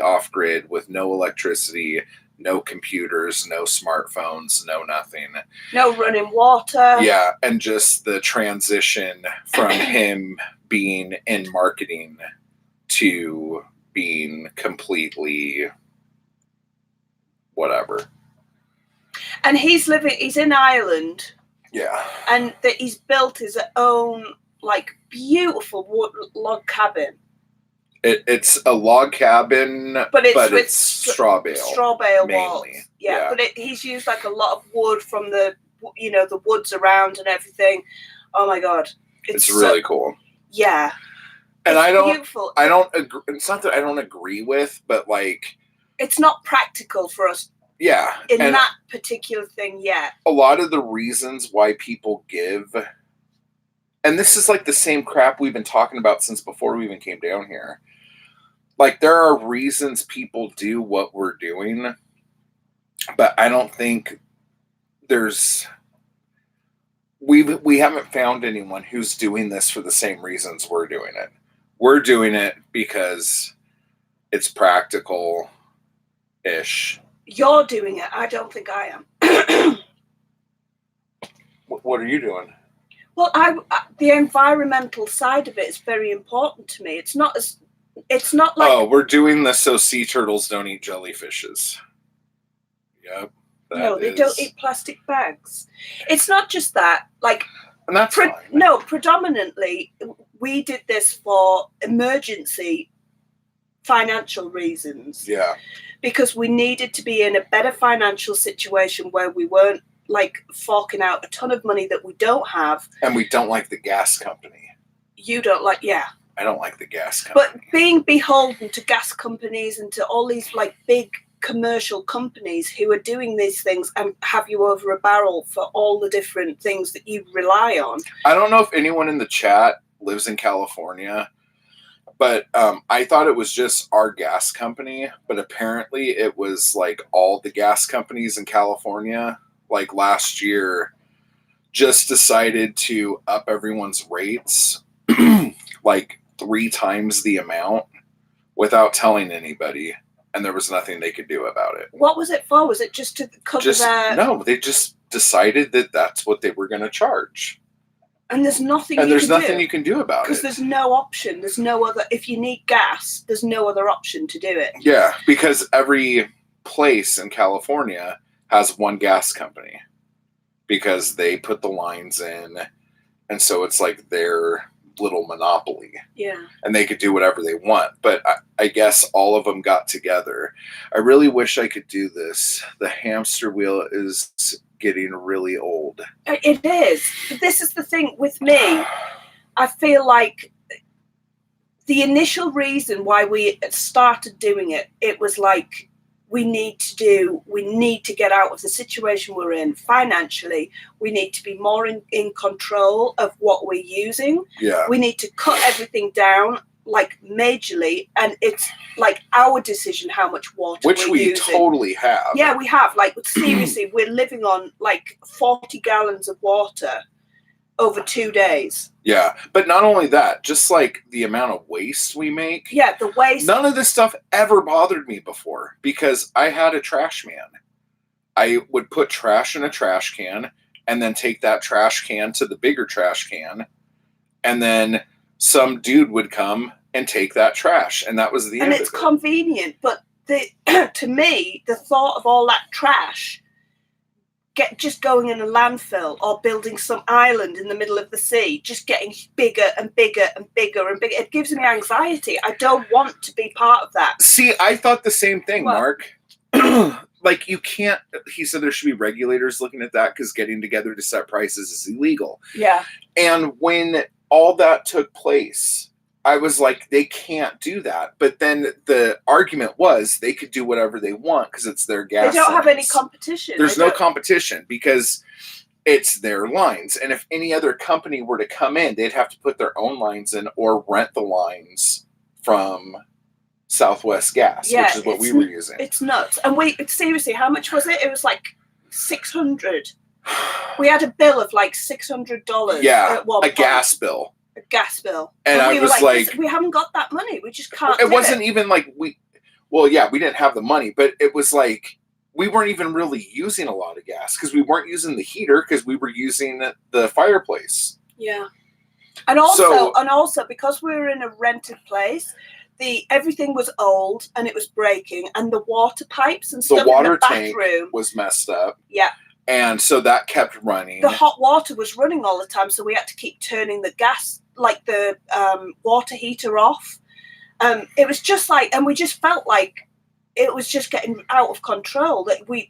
off grid with no electricity, no computers, no smartphones, no nothing. No running water. Yeah, and just the transition from him being in marketing to being completely whatever. And he's in Ireland. Yeah. And he's built his own like beautiful wood log cabin. It's a log cabin, but it's straw bale. Straw bale mainly. walls. Yeah. But he's used like a lot of wood from the woods around and everything. Oh my god, it's really cool. Yeah. And it's beautiful. I don't agree. It's not that I don't agree with, but like, it's not practical for us. Yeah. In that particular thing, yeah. A lot of the reasons why people give, and this is like the same crap we've been talking about since before we even came down here. Like, there are reasons people do what we're doing, but I don't think we haven't found anyone who's doing this for the same reasons we're doing it. We're doing it because it's practical-ish. You're doing it. I don't think I am. What are you doing? Well, the environmental side of it is very important to me. It's not like... Oh, we're doing this so sea turtles don't eat jellyfishes. Yep. No, they don't eat plastic bags. It's not just that. Like, and that's fine. No, predominantly, we did this for emergency financial reasons. Yeah. Because we needed to be in a better financial situation where we weren't like forking out a ton of money that we don't have. And we don't like the gas company. You don't like, yeah. I don't like the gas company. But being beholden to gas companies and to all these like big commercial companies who are doing these things and have you over a barrel for all the different things that you rely on. I don't know if anyone in the chat lives in California, but I thought it was just our gas company, but apparently it was like all the gas companies in California, like last year, just decided to up everyone's rates like 3 times the amount without telling anybody. And there was nothing they could do about it. What was it for? Was it just to cover their... No, they just decided that that's what they were going to charge. And there's nothing you can do about it. Because there's no option. There's no other... If you need gas, there's no other option to do it. Yeah, because every place in California has one gas company. Because they put the lines in. And so it's like their little monopoly. Yeah. And they could do whatever they want. But I guess all of them got together. I really wish I could do this. The hamster wheel is getting really old. It is. But this is the thing with me. I feel like the initial reason why we started doing it, it was like, we need to get out of the situation we're in financially. We need to be more in control of what we're using. Yeah. We need to cut everything down like majorly, and it's like our decision how much water which we using. Totally have. Yeah, we have. Like, seriously, we're living on like 40 gallons of water over 2 days. Yeah, but not only that, just like the amount of waste we make. Yeah, the waste. None of this stuff ever bothered me before because I had a trash man. I would put trash in a trash can and then take that trash can to the bigger trash can and then some dude would come and take that trash, and that was the end And of it's it. convenient, but to me, the thought of all that trash just going in a landfill or building some island in the middle of the sea, just getting bigger and bigger and bigger and bigger, it gives me anxiety. I don't want to be part of that. See, I thought the same thing, What? Mark. Like, you can't, he said there should be regulators looking at that because getting together to set prices is illegal. Yeah. And when all that took place, I was like, they can't do that. But then the argument was they could do whatever they want because it's their gas. They don't have any lines. competition. There's no competition because it's their lines. And if any other company were to come in, they'd have to put their own lines in or rent the lines from Southwest Gas, Yeah, which is what we were using. It's nuts. And seriously, how much was it? It was like $600. We had a bill of like $600. Yeah, at one a point. gas bill. A gas bill. And I we was were like, we haven't got that money. We just can't. It wasn't even like we didn't have the money, but it was like we weren't even really using a lot of gas because we weren't using the heater because we were using the fireplace. Yeah. And also because we were in a rented place, everything was old and it was breaking, and the water pipes and stuff in the bathroom tank was messed up. Yeah. And so that kept running. The hot water was running all the time, so we had to keep turning the gas, like the water heater off. It was just like, and we just felt like it was just getting out of control. That we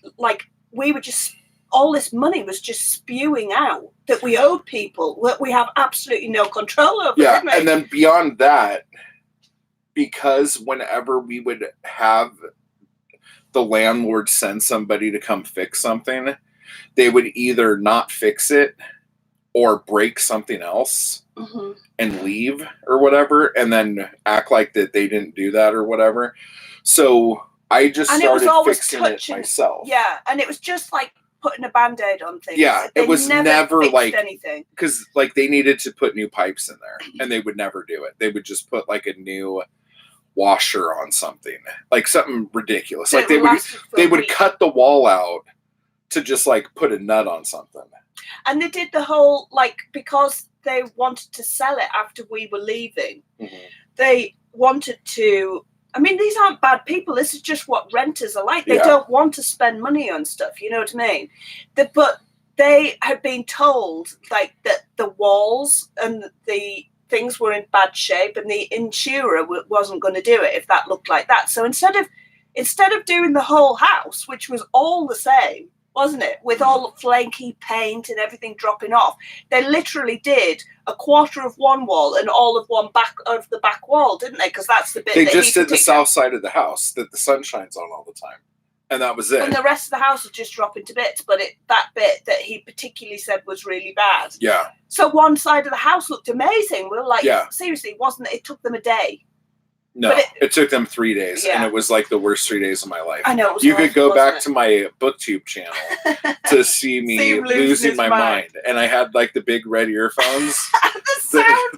were just, all this money was just spewing out that we owed people that we have absolutely no control over. Yeah, and then beyond that, because whenever we would have the landlord send somebody to come fix something, they would either not fix it or break something else and leave or whatever, and then act like that they didn't do that or whatever. So I just started fixing it myself. Yeah, and it was just like putting a Band-Aid on things. Yeah, it was never like anything. Because like they needed to put new pipes in there, and they would never do it. They would just put like a new washer on something, like something ridiculous. Like they would cut the wall out to just like put a nut on something. And they did the whole, like, because they wanted to sell it after we were leaving, they wanted to, I mean, these aren't bad people. This is just what renters are like. They don't want to spend money on stuff. You know what I mean? But they had been told, like, that the walls and the things were in bad shape, and the insurer wasn't going to do it if that looked like that. So instead of doing the whole house, which was all the same, wasn't it, with all flaky paint and everything dropping off, they literally did a quarter of one wall and all of one back of the back wall, didn't they? Because that's the bit they just did the south side of the house that the sun shines on all the time, and that was it. And the rest of the house was just dropping to bits, but that bit that he particularly said was really bad. Yeah. So one side of the house looked amazing. We were like, seriously, it took them a day. No, it took them 3 days, and it was like the worst 3 days of my life. I know. It was you could go back to my BookTube channel to see me losing my mind. And I had like the big red earphones,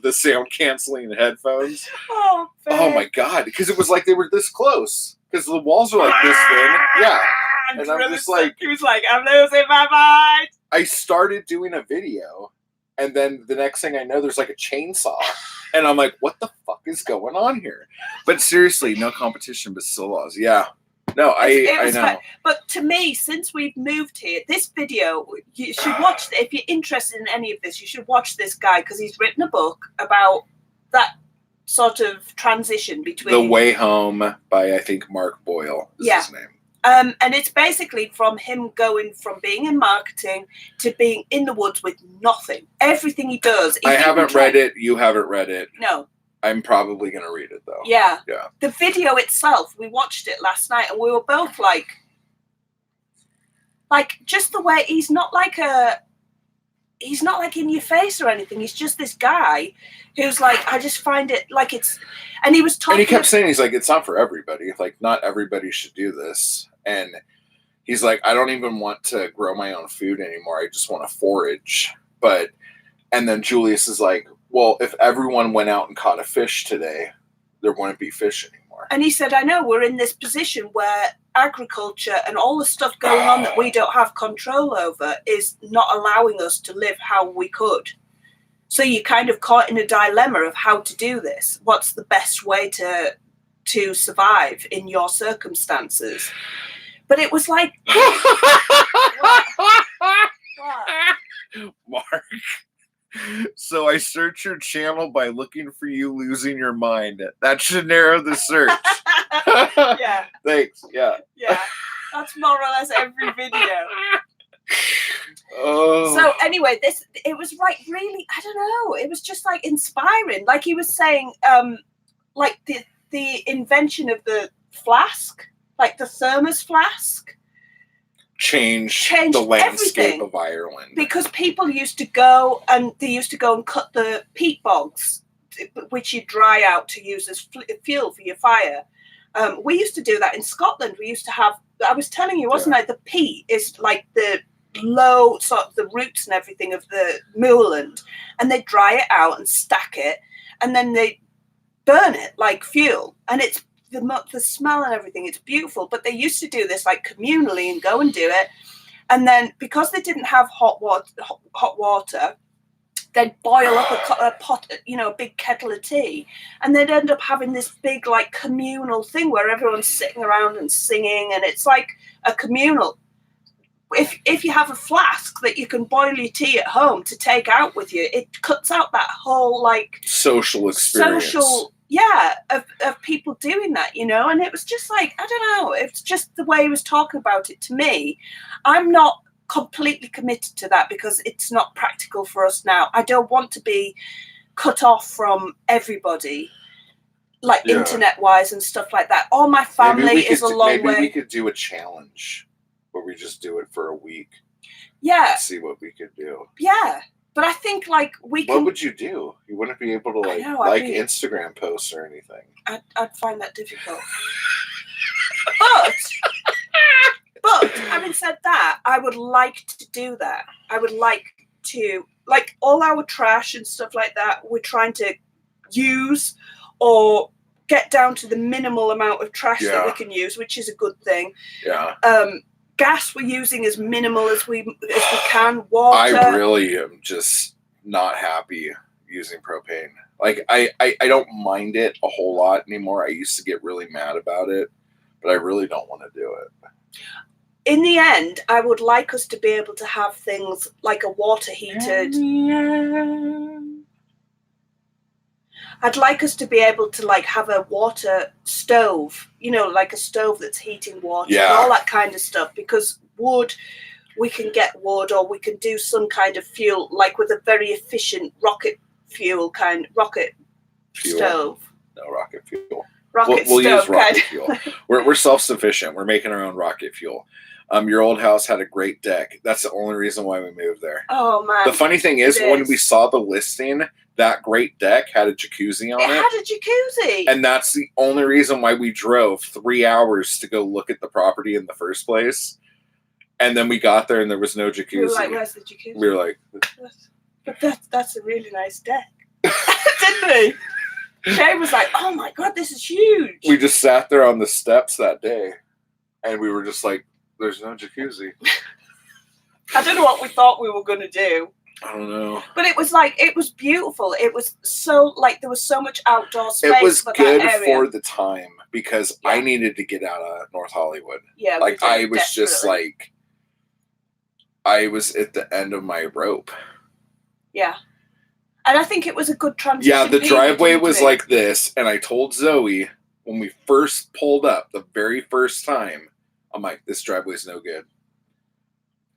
the sound canceling headphones. Oh my God. Because it was like they were this close. Because the walls are like this thin. Yeah. And I'm just like, he was like, I'm losing my mind. I started doing a video, and then the next thing I know, there's like a chainsaw. And I'm like, what the fuck is going on here? But seriously, no competition, but still laws. Yeah. No, I know. Fun. But to me, since we've moved here, this video, you should watch. If you're interested in any of this, you should watch this guy, because he's written a book about that sort of transition between The Way Home by, I think, Mark Boyle is his name. And it's basically from him going from being in marketing to being in the woods with nothing. Everything he does. I haven't read it. You haven't read it. No. I'm probably going to read it, though. Yeah. Yeah. The video itself, we watched it last night, and we were both like just the way he's not like in your face or anything. He's just this guy who's like, I just find it like it's, and he was talking. And he kept saying, he's like, it's not for everybody. Like, not everybody should do this. And he's like, I don't even want to grow my own food anymore. I just want to forage. And then Julius is like, well, if everyone went out and caught a fish today, there wouldn't be fish anymore. And he said, I know, we're in this position where agriculture and all the stuff going on that we don't have control over is not allowing us to live how we could. So you're kind of caught in a dilemma of how to do this. What's the best way to survive in your circumstances? But it was like, what? Mark. So I search your channel by looking for you losing your mind. That should narrow the search. Yeah. Thanks. Yeah. Yeah. That's more or less every video. Oh. So anyway, it was like really, I don't know, it was just like inspiring. Like he was saying, like the invention of the flask, like the thermos flask, changed the landscape everything. Of Ireland. Because people used to go and cut the peat bogs, which you dry out to use as fuel for your fire. We used to do that in Scotland. We used to have, I was telling you, wasn't I, the peat is like the low sort of the roots and everything of the moorland, and they dry it out and stack it, and then they burn it like fuel, and it's the smell and everything, it's beautiful. But they used to do this like communally and go and do it, and then because they didn't have hot water, they'd boil up a pot, a big kettle of tea, and they'd end up having this big like communal thing where everyone's sitting around and singing, and it's like a communal. If you have a flask that you can boil your tea at home to take out with you, it cuts out that whole like social experience. Of people doing that, and it was just like, I don't know, it's just the way he was talking about it to me. I'm not completely committed to that because it's not practical for us now. I don't want to be cut off from everybody, like internet wise and stuff like that. All my family is a long way. Maybe we could do a challenge where we just do it for a week. Yeah. See what we could do. Yeah. But I think like What would you do? You wouldn't be able to Instagram posts or anything. I'd find that difficult. But having said that, I would like to do that. I would like to, like, all our trash and stuff like that, we're trying to use or get down to the minimal amount of trash that we can use, which is a good thing. Yeah. Gas we're using as minimal as we can. Water. I really am just not happy using propane. Like I don't mind it a whole lot anymore. I used to get really mad about it, but I really don't want to do it. In the end, I would like us to be able to have things like a water heated. I'd like us to be able to like have a water stove, like a stove that's heating water and all that kind of stuff, because wood, we can get wood, or we can do some kind of fuel, like with a very efficient rocket fuel stove. No, rocket fuel. We'll use rocket fuel. We're self-sufficient. We're making our own rocket fuel. Your old house had a great deck. That's the only reason why we moved there. Oh, man. The funny thing is, when we saw the listing, that great deck had a jacuzzi on it. It had a jacuzzi. And that's the only reason why we drove 3 hours to go look at the property in the first place. And then we got there and there was no jacuzzi. We were like, where's the jacuzzi? We were like... But that's a really nice deck. Didn't we? Shay was like, oh my God, this is huge. We just sat there on the steps that day. And we were just like, there's no jacuzzi. I don't know what we thought we were going to do. I don't know. But it was like, it was beautiful. It was so, like, there was so much outdoor space. It was for good that area. for the time because I needed to get out of North Hollywood. Yeah. Like, I was just like, I was at the end of my rope. Yeah. And I think it was a good transition. Yeah, the driveway was like this. And I told Zoe when we first pulled up the very first time, I'm like, this driveway's no good.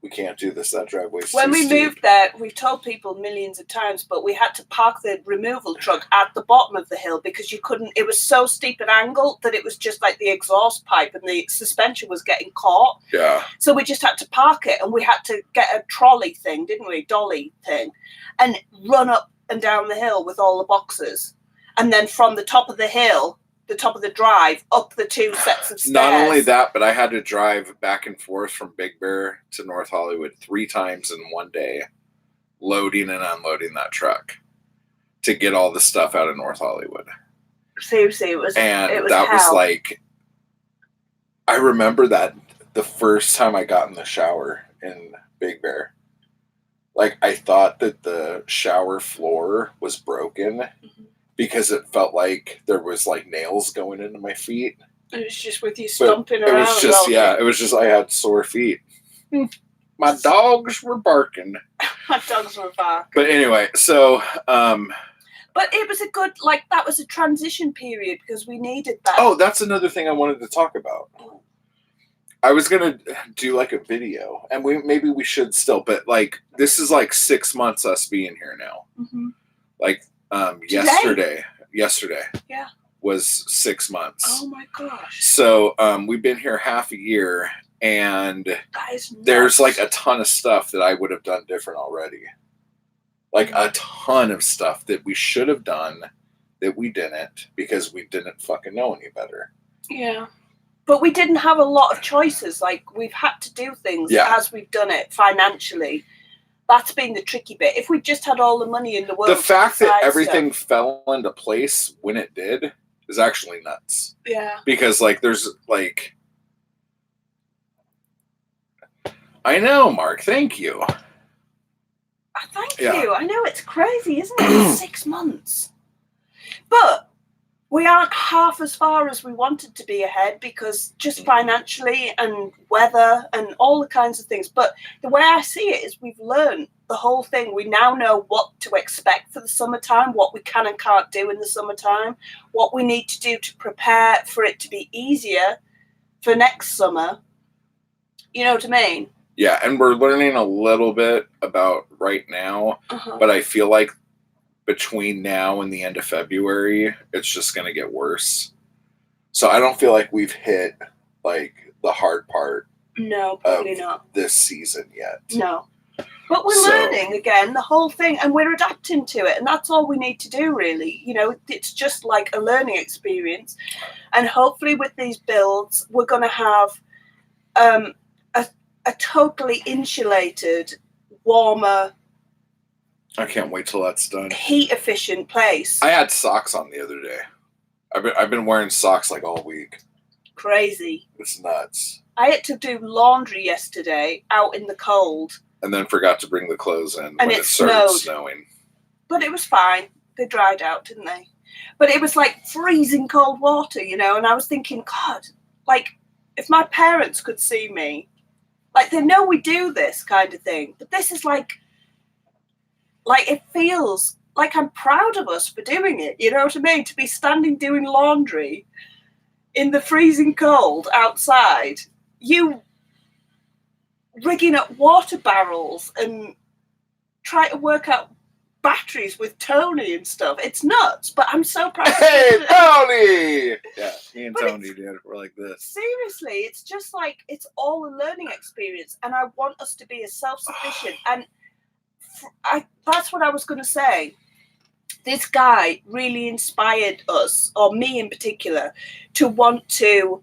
We can't do this. That driveway's when too we steep. moved there, we've told people millions of times, but we had to park the removal truck at the bottom of the hill because you couldn't, it was so steep an angle that it was just like the exhaust pipe and the suspension was getting caught. Yeah. So we just had to park it, and we had to get a trolley thing, didn't we? Dolly thing, and run up and down the hill with all the boxes. And then from the top of the hill, the top of the drive, up the 2 sets of stairs. Not only that, but I had to drive back and forth from Big Bear to North Hollywood 3 times in one day, loading and unloading that truck to get all the stuff out of North Hollywood. Seriously, it was that hell. Was like, I remember that the first time I got in the shower in Big Bear, Like, I thought that the shower floor was broken Mm-hmm. because it felt like there was like nails going into my feet. It was just with you But stomping it around. was just, yeah, it was just I had sore feet. My dogs were barking. My dogs were back. But anyway, so but it was a good, like, that was a transition period because we needed that. Oh, that's another thing I wanted to talk about. I was gonna do like a video, and maybe we should still, but like this is like 6 months us being here now. Mm-hmm. Like yesterday yeah, was 6 months. Oh my gosh. So we've been here half a year, and that is nuts. There's like a ton of stuff that I would have done different already. Like a ton of stuff that we should have done that we didn't because we didn't fucking know any better. Yeah. But we didn't have a lot of choices. Like, we've had to do things as we've done it financially. That's been the tricky bit. If we just had all the money in the world, the fact that everything fell into place when it did is actually nuts. Yeah. Because like there's like, I know, Mark. Thank you. Thank you. I know it's crazy, isn't it? 6 months. But we aren't half as far as we wanted to be ahead because just financially and weather and all the kinds of things. But the way I see it is we've learned the whole thing. We now know what to expect for the summertime, what we can and can't do in the summertime, what we need to do to prepare for it to be easier for next summer. You know what I mean? Yeah, and we're learning a little bit about right now, but I feel like between now and the end of February, it's just going to get worse. So I don't feel like we've hit like the hard part. No, probably not. This season yet. No. But we're learning again, the whole thing, and we're adapting to it, and that's all we need to do, really. You know, it's just like a learning experience. And hopefully with these builds, we're going to have a totally insulated, warmer, I can't wait till that's done. Heat-efficient place. I had socks on the other day. I've been wearing socks like all week. Crazy. It's nuts. I had to do laundry yesterday out in the cold. And then forgot to bring the clothes in when it started snowing. But it was fine. They dried out, didn't they? But it was like freezing cold water, you know, and I was thinking, God, like, if my parents could see me, like, they know we do this kind of thing, but this is like it feels like I'm proud of us for doing it, you know what I mean? To be standing doing laundry in the freezing cold outside, you rigging up water barrels and try to work out batteries with Tony and stuff. It's nuts, but I'm so proud. Hey, Tony! Yeah, me and Tony, dude, we're like this. Seriously, it's just like, it's all a learning experience, and I want us to be as self-sufficient. And that's what I was going to say. This guy really inspired us, or me in particular, to want to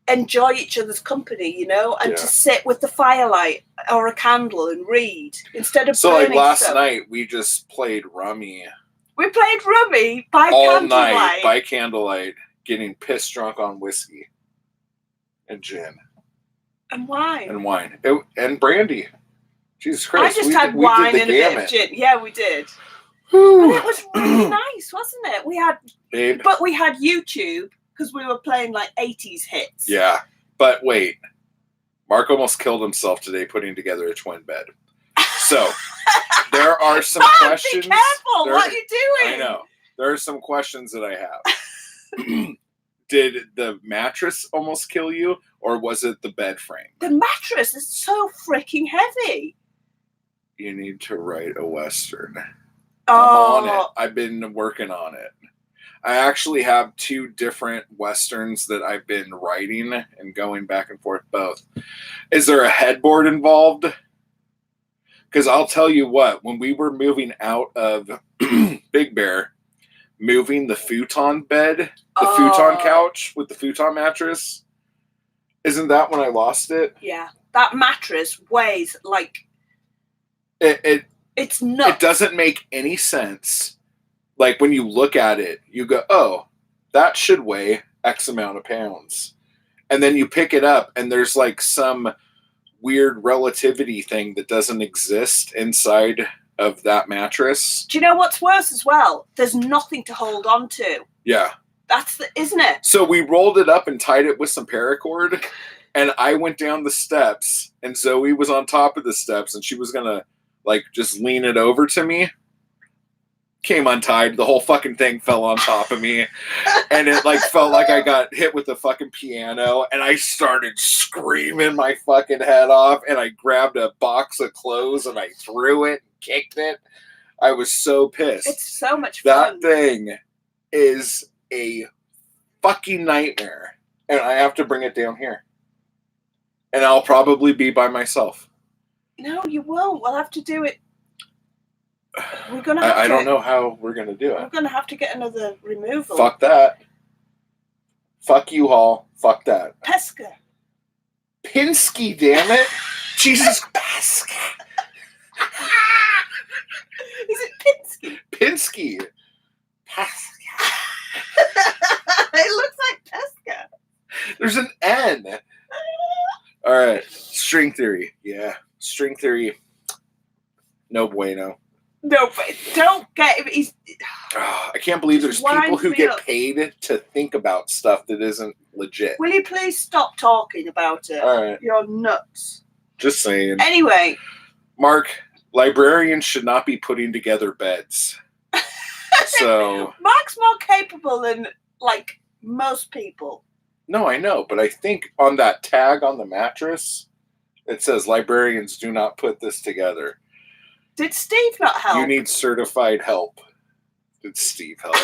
enjoy each other's company, you know, and to sit with the firelight or a candle and read instead of burning like last stuff. night we just played rummy. We played rummy by all candlelight. Night by candlelight, getting pissed drunk on whiskey and gin and wine and brandy. Jesus Christ! I just had wine and a bit of gin. Yeah, we did. And it was really nice, wasn't it? We had YouTube. Because we were playing like 80s hits. Yeah. But wait. Mark almost killed himself today putting together a twin bed. So there are some questions. Be careful. What are you doing? I know. There are some questions that I have. Did the mattress almost kill you, or was it the bed frame? The mattress is so freaking heavy. You need to write a Western. Oh. I'm on it. I've been working on it. I actually have 2 different Westerns that I've been writing and going back and forth both. Is there a headboard involved? Because I'll tell you what, when we were moving out of Big Bear, moving the futon bed, the futon couch with the futon mattress, isn't that when I lost it? Yeah. That mattress weighs like... It's nuts. It doesn't make any sense. Like, when you look at it, you go, oh, that should weigh X amount of pounds. And then you pick it up, and there's, like, some weird relativity thing that doesn't exist inside of that mattress. Do you know what's worse as well? There's nothing to hold on to. Yeah. Isn't it? So we rolled it up and tied it with some paracord, and I went down the steps, and Zoe was on top of the steps, and she was gonna like just lean it over to me. Came untied, the whole fucking thing fell on top of me, and it like felt like I got hit with the fucking piano, and I started screaming my fucking head off, and I grabbed a box of clothes and I threw it, kicked it. I was so pissed. It's so much That fun. thing is a fucking nightmare, and I have to bring it down here, and I'll probably be by myself. No, you won't. We'll have to do it. We're gonna. I don't know how we're gonna do it. We're gonna have to get another removal. Fuck that. Fuck you, Hall. Fuck that. Pesca. Pinsky, damn it! Jesus, Pesca. Is it Pinsky? Pinsky. Pesca. It looks like Pesca. There's an N. All right. String theory. Yeah. String theory. No bueno. No, but don't get. He's. I can't believe there's people who get paid to think about stuff that isn't legit. Will you please stop talking about it? All right. You're nuts. Just saying. Anyway. Mark, librarians should not be putting together beds. So. Mark's more capable than, like, most people. No, I know, but I think on that tag on the mattress, it says librarians do not put this together. Did Steve not help? You need certified help. Did Steve help?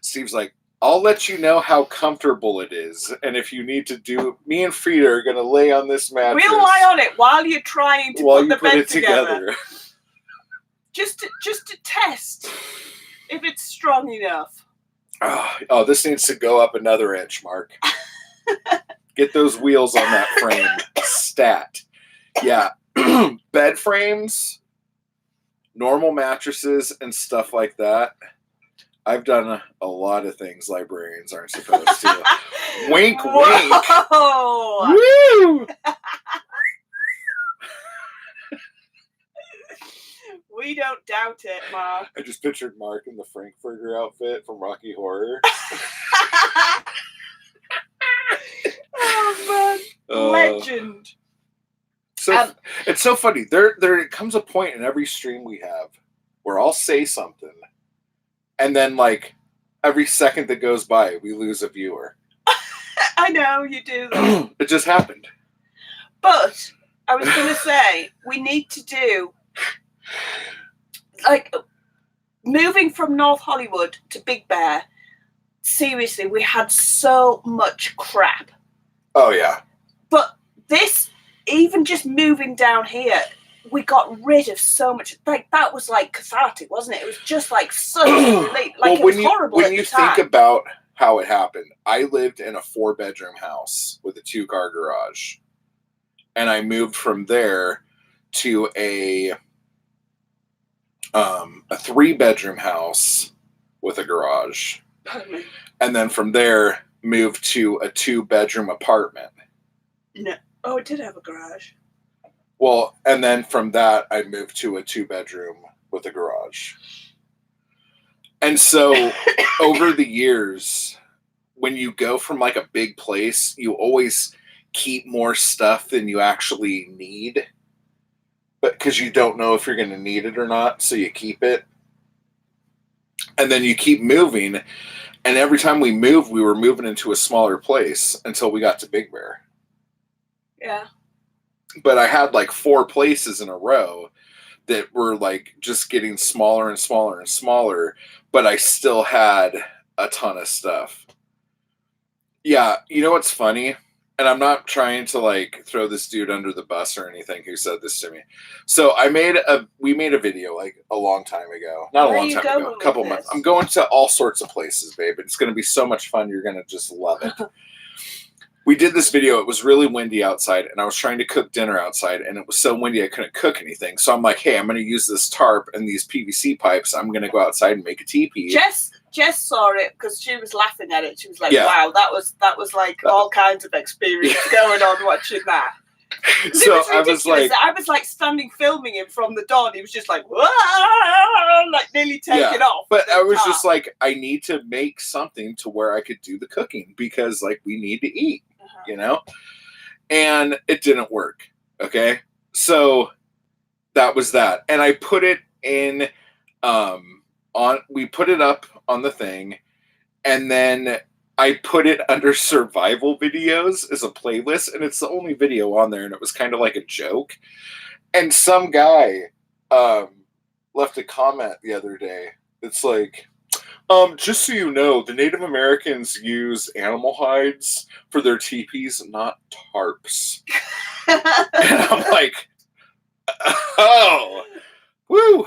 Steve's like, I'll let you know how comfortable it is, and if you need to do, me and Frida are gonna lay on this mattress. We'll lie on it while you're trying to put the bed together. Just to test if it's strong enough. Oh, this needs to go up another inch, Mark. Get those wheels on that frame. Stat. Yeah. Bed frames, normal mattresses, and stuff like that. I've done a lot of things librarians aren't supposed to. Wink, Whoa. wink. Woo! We don't doubt it, Mark. I just pictured Mark in the Frankfurter outfit from Rocky Horror. Oh, man. Legend. So it's so funny. There comes a point in every stream we have where I'll say something, and then like every second that goes by, we lose a viewer. I know you do that. It just happened. But I was going to say we need to do like moving from North Hollywood to Big Bear. Seriously, we had so much crap. Oh yeah. But this. Even just moving down here, we got rid of so much. Like that was like cathartic, wasn't it? It was just like such a relief. Like it was horrible. When you think about how it happened, I lived in a 4-bedroom house with a 2-car garage, and I moved from there to a 3-bedroom house with a garage, and then from there moved to a 2-bedroom apartment. No. Oh, it did have a garage. Well, and then from that, I moved to a 2-bedroom with a garage. And so, over the years, when you go from like a big place, you always keep more stuff than you actually need. But because you don't know if you're going to need it or not, so you keep it. And then you keep moving. And every time we moved, we were moving into a smaller place until we got to Big Bear. Yeah. But I had like 4 places in a row that were like just getting smaller and smaller and smaller, but I still had a ton of stuff. Yeah, you know what's funny? And I'm not trying to like throw this dude under the bus or anything who said this to me. So we made a video like a long time ago. Not a long time ago, a couple months. I'm going to all sorts of places, babe. It's going to be so much fun. You're going to just love it. We did this video. It was really windy outside, and I was trying to cook dinner outside, and it was so windy I couldn't cook anything. So I'm like, hey, I'm going to use this tarp and these PVC pipes. I'm going to go outside and make a teepee. Jess saw it because she was laughing at it. She was like, wow, that was like all kinds of experience going on watching that. So was I was ridiculous. like, I was like standing filming him from the dawn. He was just like, "Whoa," like nearly taking off. But I was just like, I need to make something to where I could do the cooking because like we need to eat, you know? And it didn't work. Okay. So that was that. And I put it in we put it up on the thing, and then I put it under survival videos as a playlist, and it's the only video on there, and it was kind of like a joke. And some guy left a comment the other day. It's like, just so you know, the Native Americans use animal hides for their teepees, not tarps. And I'm like, oh, woo.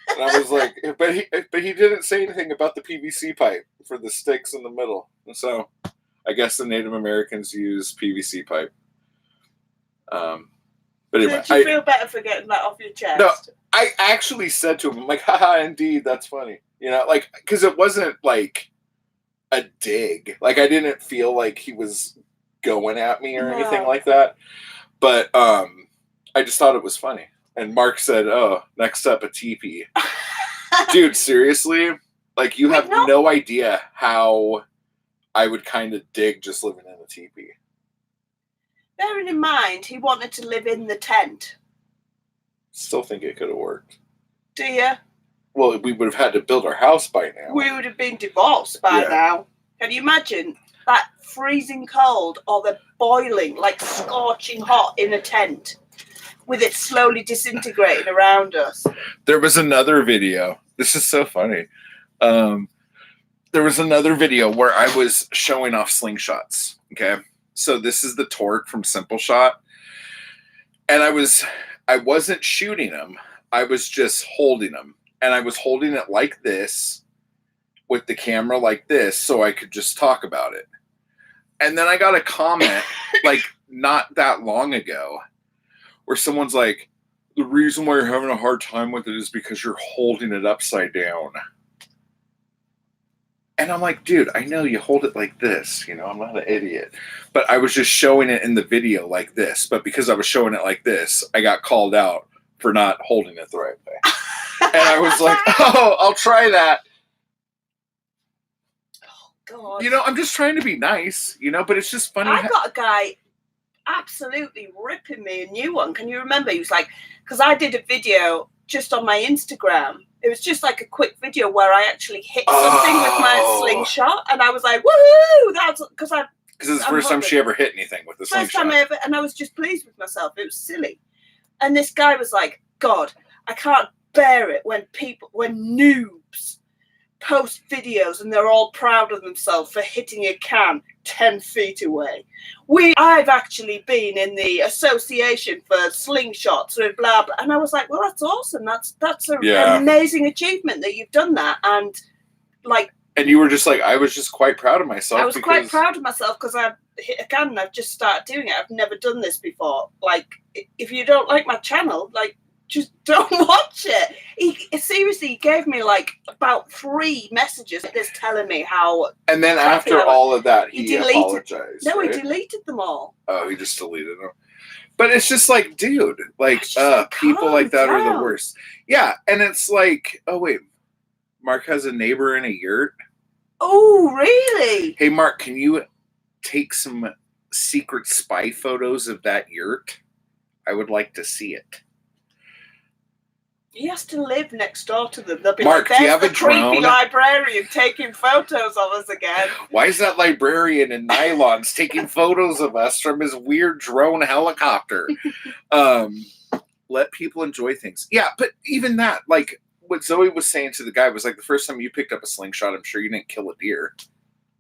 And I was like, but he didn't say anything about the PVC pipe for the sticks in the middle. And so I guess the Native Americans use PVC pipe. But anyway, Did you feel better for getting that off your chest? No, I actually said to him, I'm like, haha, indeed, that's funny. You know, like, because it wasn't like a dig. Like, I didn't feel like he was going at me or anything like that. But I just thought it was funny. And Mark said, oh, next up, a teepee. Dude, seriously? Like, you have no idea how I would kind of dig just living in a teepee. Bearing in mind, he wanted to live in the tent. Still think it could have worked. Do you? Well, we would have had to build our house by now. We would have been divorced by now. Can you imagine that freezing cold or the boiling, like scorching hot in a tent with it slowly disintegrating around us? There was another video. This is so funny. There was another video where I was showing off slingshots. Okay. So this is the torque from Simple Shot. And I wasn't shooting them. I was just holding them. And I was holding it like this with the camera like this so I could just talk about it. And then I got a comment like not that long ago where someone's like, the reason why you're having a hard time with it is because you're holding it upside down. And I'm like, dude, I know you hold it like this. You know, I'm not an idiot. But I was just showing it in the video like this. But because I was showing it like this, I got called out for not holding it the right way. And I was like, oh, I'll try that. Oh, God. You know, I'm just trying to be nice, you know, but it's just funny. I got a guy absolutely ripping me a new one. Can you remember? He was like, because I did a video just on my Instagram. It was just like a quick video where I actually hit something with my slingshot. And I was like, woohoo! That's because it's the first time she ever hit anything with the slingshot. First time I ever, and I was just pleased with myself. It was silly. And this guy was like, God, I can't bear it when noobs post videos and they're all proud of themselves for hitting a can 10 feet away. I've actually been in the association for slingshots and blah blah, and I was like, well, that's awesome. That's an amazing achievement that you've done that. And like, and you were just like, I was just quite proud of myself. I was quite proud of myself because I hit a can and I've just started doing it. I've never done this before. Like, if you don't like my channel, like, just don't watch it. He gave me like about 3 messages just telling me how. And then after all of that, he apologized. No, right? He deleted them all. Oh, he just deleted them. But it's just like, dude, like people like that are the worst. Yeah, and it's like, oh wait, Mark has a neighbor in a yurt. Oh, really? Hey, Mark, can you take some secret spy photos of that yurt? I would like to see it. He has to live next door to them. They'll be Mark, like, do you have a drone? Creepy librarian taking photos of us again. Why is that librarian in nylons taking photos of us from his weird drone helicopter? Let people enjoy things. Yeah, but even that, like what Zoe was saying to the guy was like, the first time you picked up a slingshot, I'm sure you didn't kill a deer.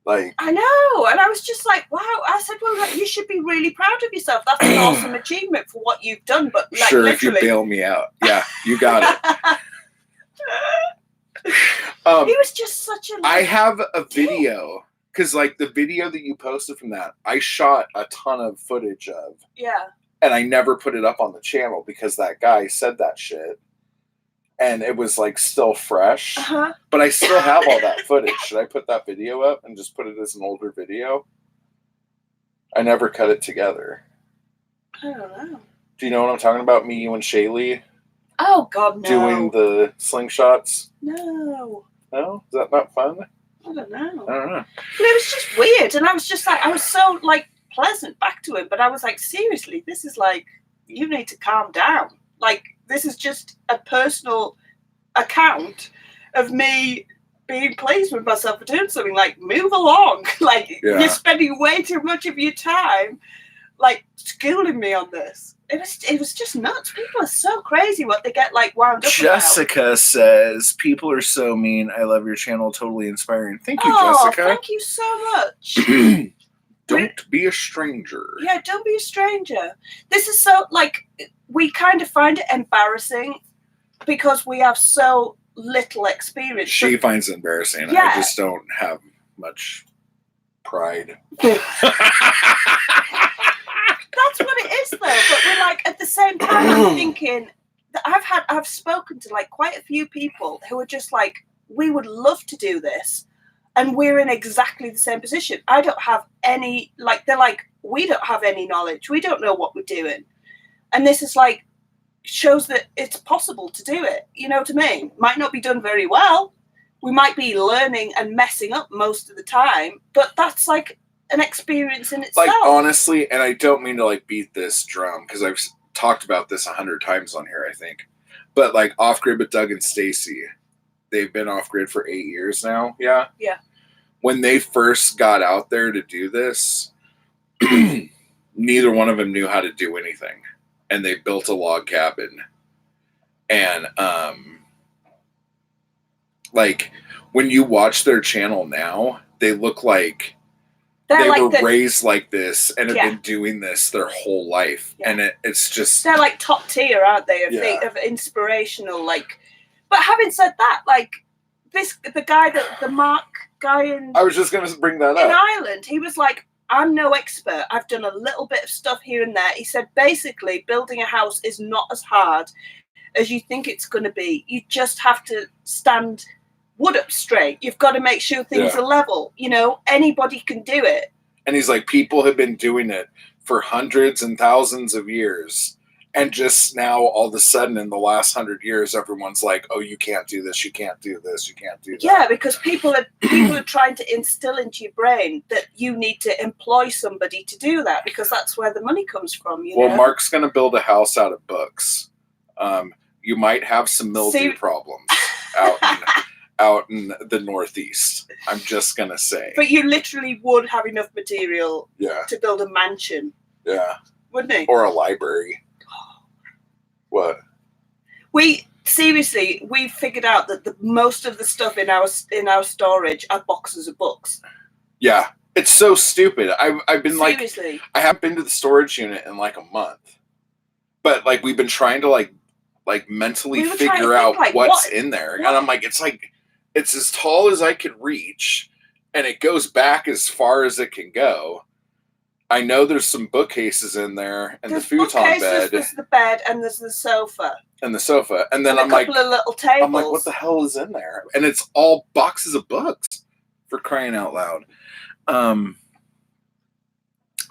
Like, I know, and I was just like, wow. I said, well, like, you should be really proud of yourself. That's an awesome achievement for what you've done. But like, sure, literally... if you bail me out, yeah, you got it. He was just such a. I have a video because, like, the video that you posted from that, I shot a ton of footage of. Yeah. And I never put it up on the channel because that guy said that shit. And it was like still fresh, but I still have all that footage. Should I put that video up and just put it as an older video? I never cut it together. I don't know. Do you know what I'm talking about? Me, you, and Shaylee Oh God, no. doing the slingshots. No. No, is that not fun? I don't know. I don't know. But it was just weird, and I was just like, I was so like pleasant back to him, but I was like, seriously, this is like, you need to calm down. Like, this is just a personal account of me being pleased with myself for doing something. Like, move along. Like, you're spending way too much of your time, like, schooling me on this. It was just nuts. People are so crazy what they get like wound up Jessica about. says, people are so mean. I love your channel. Totally inspiring. Thank you, Jessica. Thank you so much. Don't be a stranger. Yeah, don't be a stranger. This is so, like, we kind of find it embarrassing because we have so little experience. She finds it embarrassing. Yeah. I just don't have much pride. That's what it is, though. But we're like, at the same time, I'm thinking that I've spoken to like quite a few people who are just like, we would love to do this, and we're in exactly the same position. I don't have any, like, they're like, we don't have any knowledge. We don't know what we're doing, and this is like shows that it's possible to do it. You know what I mean? Might not be done very well. We might be learning and messing up most of the time, but that's like an experience in itself. Like, honestly, and I don't mean to like beat this drum because I've talked about this 100 times on here, I think, but like Off Grid with Doug and Stacy, they've been off grid for 8 years now. Yeah. When they first got out there to do this, neither one of them knew how to do anything, and they built a log cabin. And like when you watch their channel now, they look like they were raised like this and have been doing this their whole life. And it's just, they're like top tier, aren't they, of inspirational, like. But having said that, like, the Mark guy I was just gonna bring that up. In Ireland, he was like, I'm no expert, I've done a little bit of stuff here and there. He said basically building a house is not as hard as you think it's going to be. You just have to stand wood up straight. You've got to make sure things are level. You know, anybody can do it. And he's like, people have been doing it for hundreds and thousands of years. And just now, all of a sudden, in the last 100 years, everyone's like, oh, you can't do this, you can't do this, you can't do that. Yeah, because people are trying to instill into your brain that you need to employ somebody to do that because that's where the money comes from. Well, Mark's going to build a house out of books. You might have some mildew problems out in the Northeast. I'm just going to say. But you literally would have enough material to build a mansion. Yeah. Wouldn't it? Or a library. What? We figured out that most of the stuff in our storage are boxes of books. Yeah. It's so stupid. I've been seriously. I haven't been to the storage unit in like a month. But like we've been trying to like mentally figure out what's in there. And I'm like, it's as tall as I could reach, and it goes back as far as it can go. I know there's some bookcases in there, and there's the futon bed. There's the bed, and there's the sofa. And the sofa. And then I'm like, a couple of little tables. I'm like, what the hell is in there? And it's all boxes of books, for crying out loud.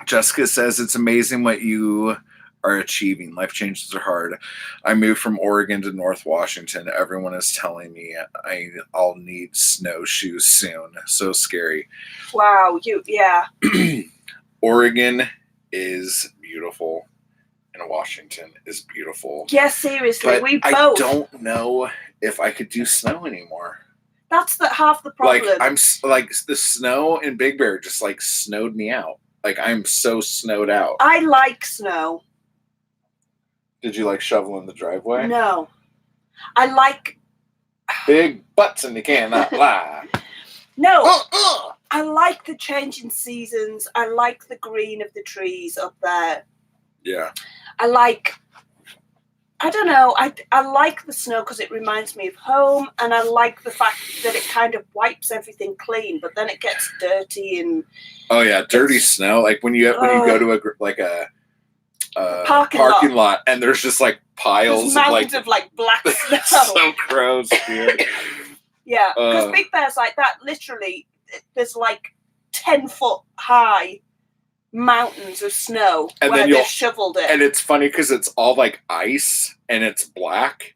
Jessica says, it's amazing what you are achieving. Life changes are hard. I moved from Oregon to North Washington. Everyone is telling me I'll need snowshoes soon. So scary. Wow, Oregon is beautiful, and Washington is beautiful. Yeah, seriously, but we both. I don't know if I could do snow anymore. That's half the problem. Like I'm like the snow in Big Bear just like snowed me out. Like I'm so snowed out. I like snow. Did you like shoveling the driveway? No, I like big butts, and you cannot lie. No. I like the change in seasons. I like the green of the trees up there. Yeah. I don't know. I like the snow because it reminds me of home, and I like the fact that it kind of wipes everything clean, but then it gets dirty and. Oh yeah, dirty snow. Like when you go to a parking lot, and there's just like piles of like black snow. So gross, dude. Yeah, because Big Bear's like that. Literally, there's like 10-foot high mountains of snow And where then they've shoveled it. And it's funny because it's all like ice and it's black.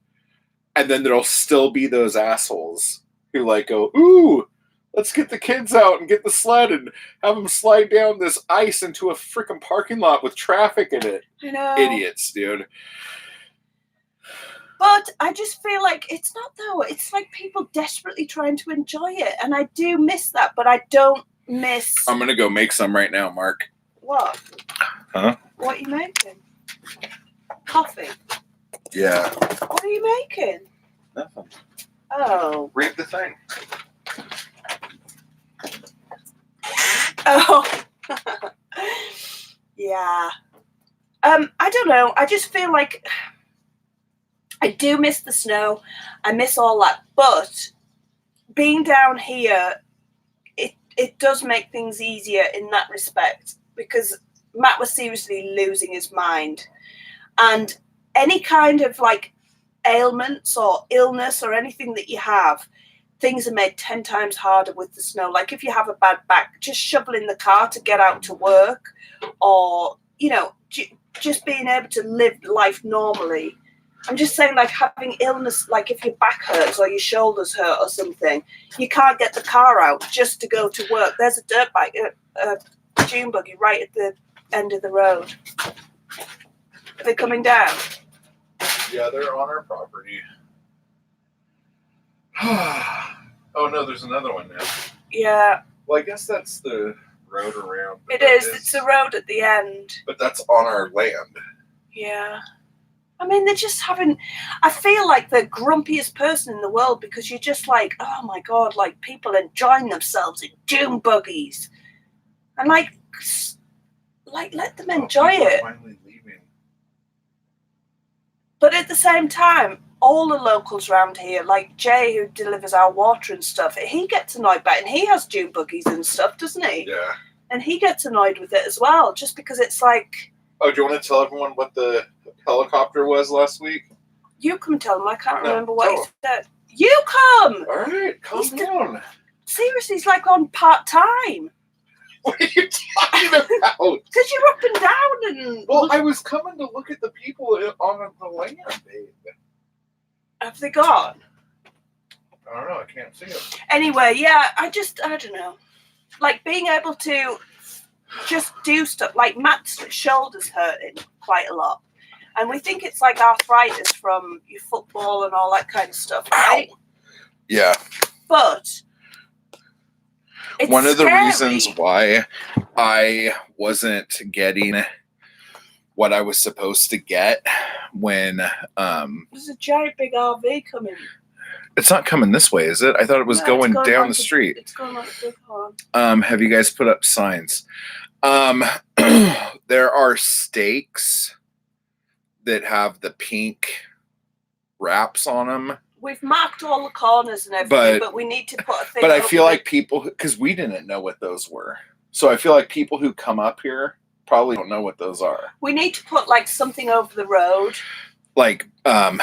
And then there'll still be those assholes who like go, ooh, let's get the kids out and get the sled and have them slide down this ice into a freaking parking lot with traffic in it. I know. Idiots, dude. But I just feel like it's not though. It's like people desperately trying to enjoy it. And I do miss that, but I don't miss... I'm going to go make some right now, Mark. What? Huh? What are you making? Coffee? Yeah. What are you making? Nothing. Oh. Read the thing. Oh. Yeah. I don't know. I just feel like I do miss the snow. I miss all that. But being down here, it does make things easier in that respect, because Matt was seriously losing his mind. And any kind of like ailments or illness or anything that you have, things are made 10 times harder with the snow. Like if you have a bad back, just shoveling the car to get out to work, or, you know, just being able to live life normally. I'm just saying, like having illness, like if your back hurts or your shoulders hurt or something, you can't get the car out just to go to work. There's a dirt bike, a dune buggy right at the end of the road. Are they coming down? Yeah, they're on our property. Oh, no, there's another one now. Yeah. Well, I guess that's the road around. It is. It's the road at the end. But that's on our land. Yeah. I mean, they're just having... I feel like the grumpiest person in the world, because you're just like, oh my God, like people enjoying themselves in dune buggies. And like let them enjoy it. Finally leaving. But at the same time, all the locals around here, like Jay, who delivers our water and stuff, he gets annoyed by it. And he has dune buggies and stuff, doesn't he? Yeah. And he gets annoyed with it as well, just because it's like... Oh, do you want to tell everyone what the helicopter was last week? You come tell them. I can't remember what tell he said. You come! All right, calm down. Seriously, he's like on part-time. What are you talking about? Because you're up and down and... Well, I was coming to look at the people on the land, babe. Have they gone? I don't know. I can't see them. Anyway, yeah, I don't know. Like being able to just do stuff. Like Matt's shoulder's hurting quite a lot. And we think it's like arthritis from your football and all that kind of stuff, right? Ow. Yeah. But it's one of the scary. reasons why I wasn't getting what I was supposed to get when there's a giant big RV coming. it's not coming this way, is it? I thought it was going down the street. It's going like a big horn. Have you guys put up signs? There are stakes that have the pink wraps on them. We've marked all the corners and everything, but we need to put a thing. But I feel like people, because we didn't know what those were, so I feel like people who come up here probably don't know what those are. We need to put like something over the road, like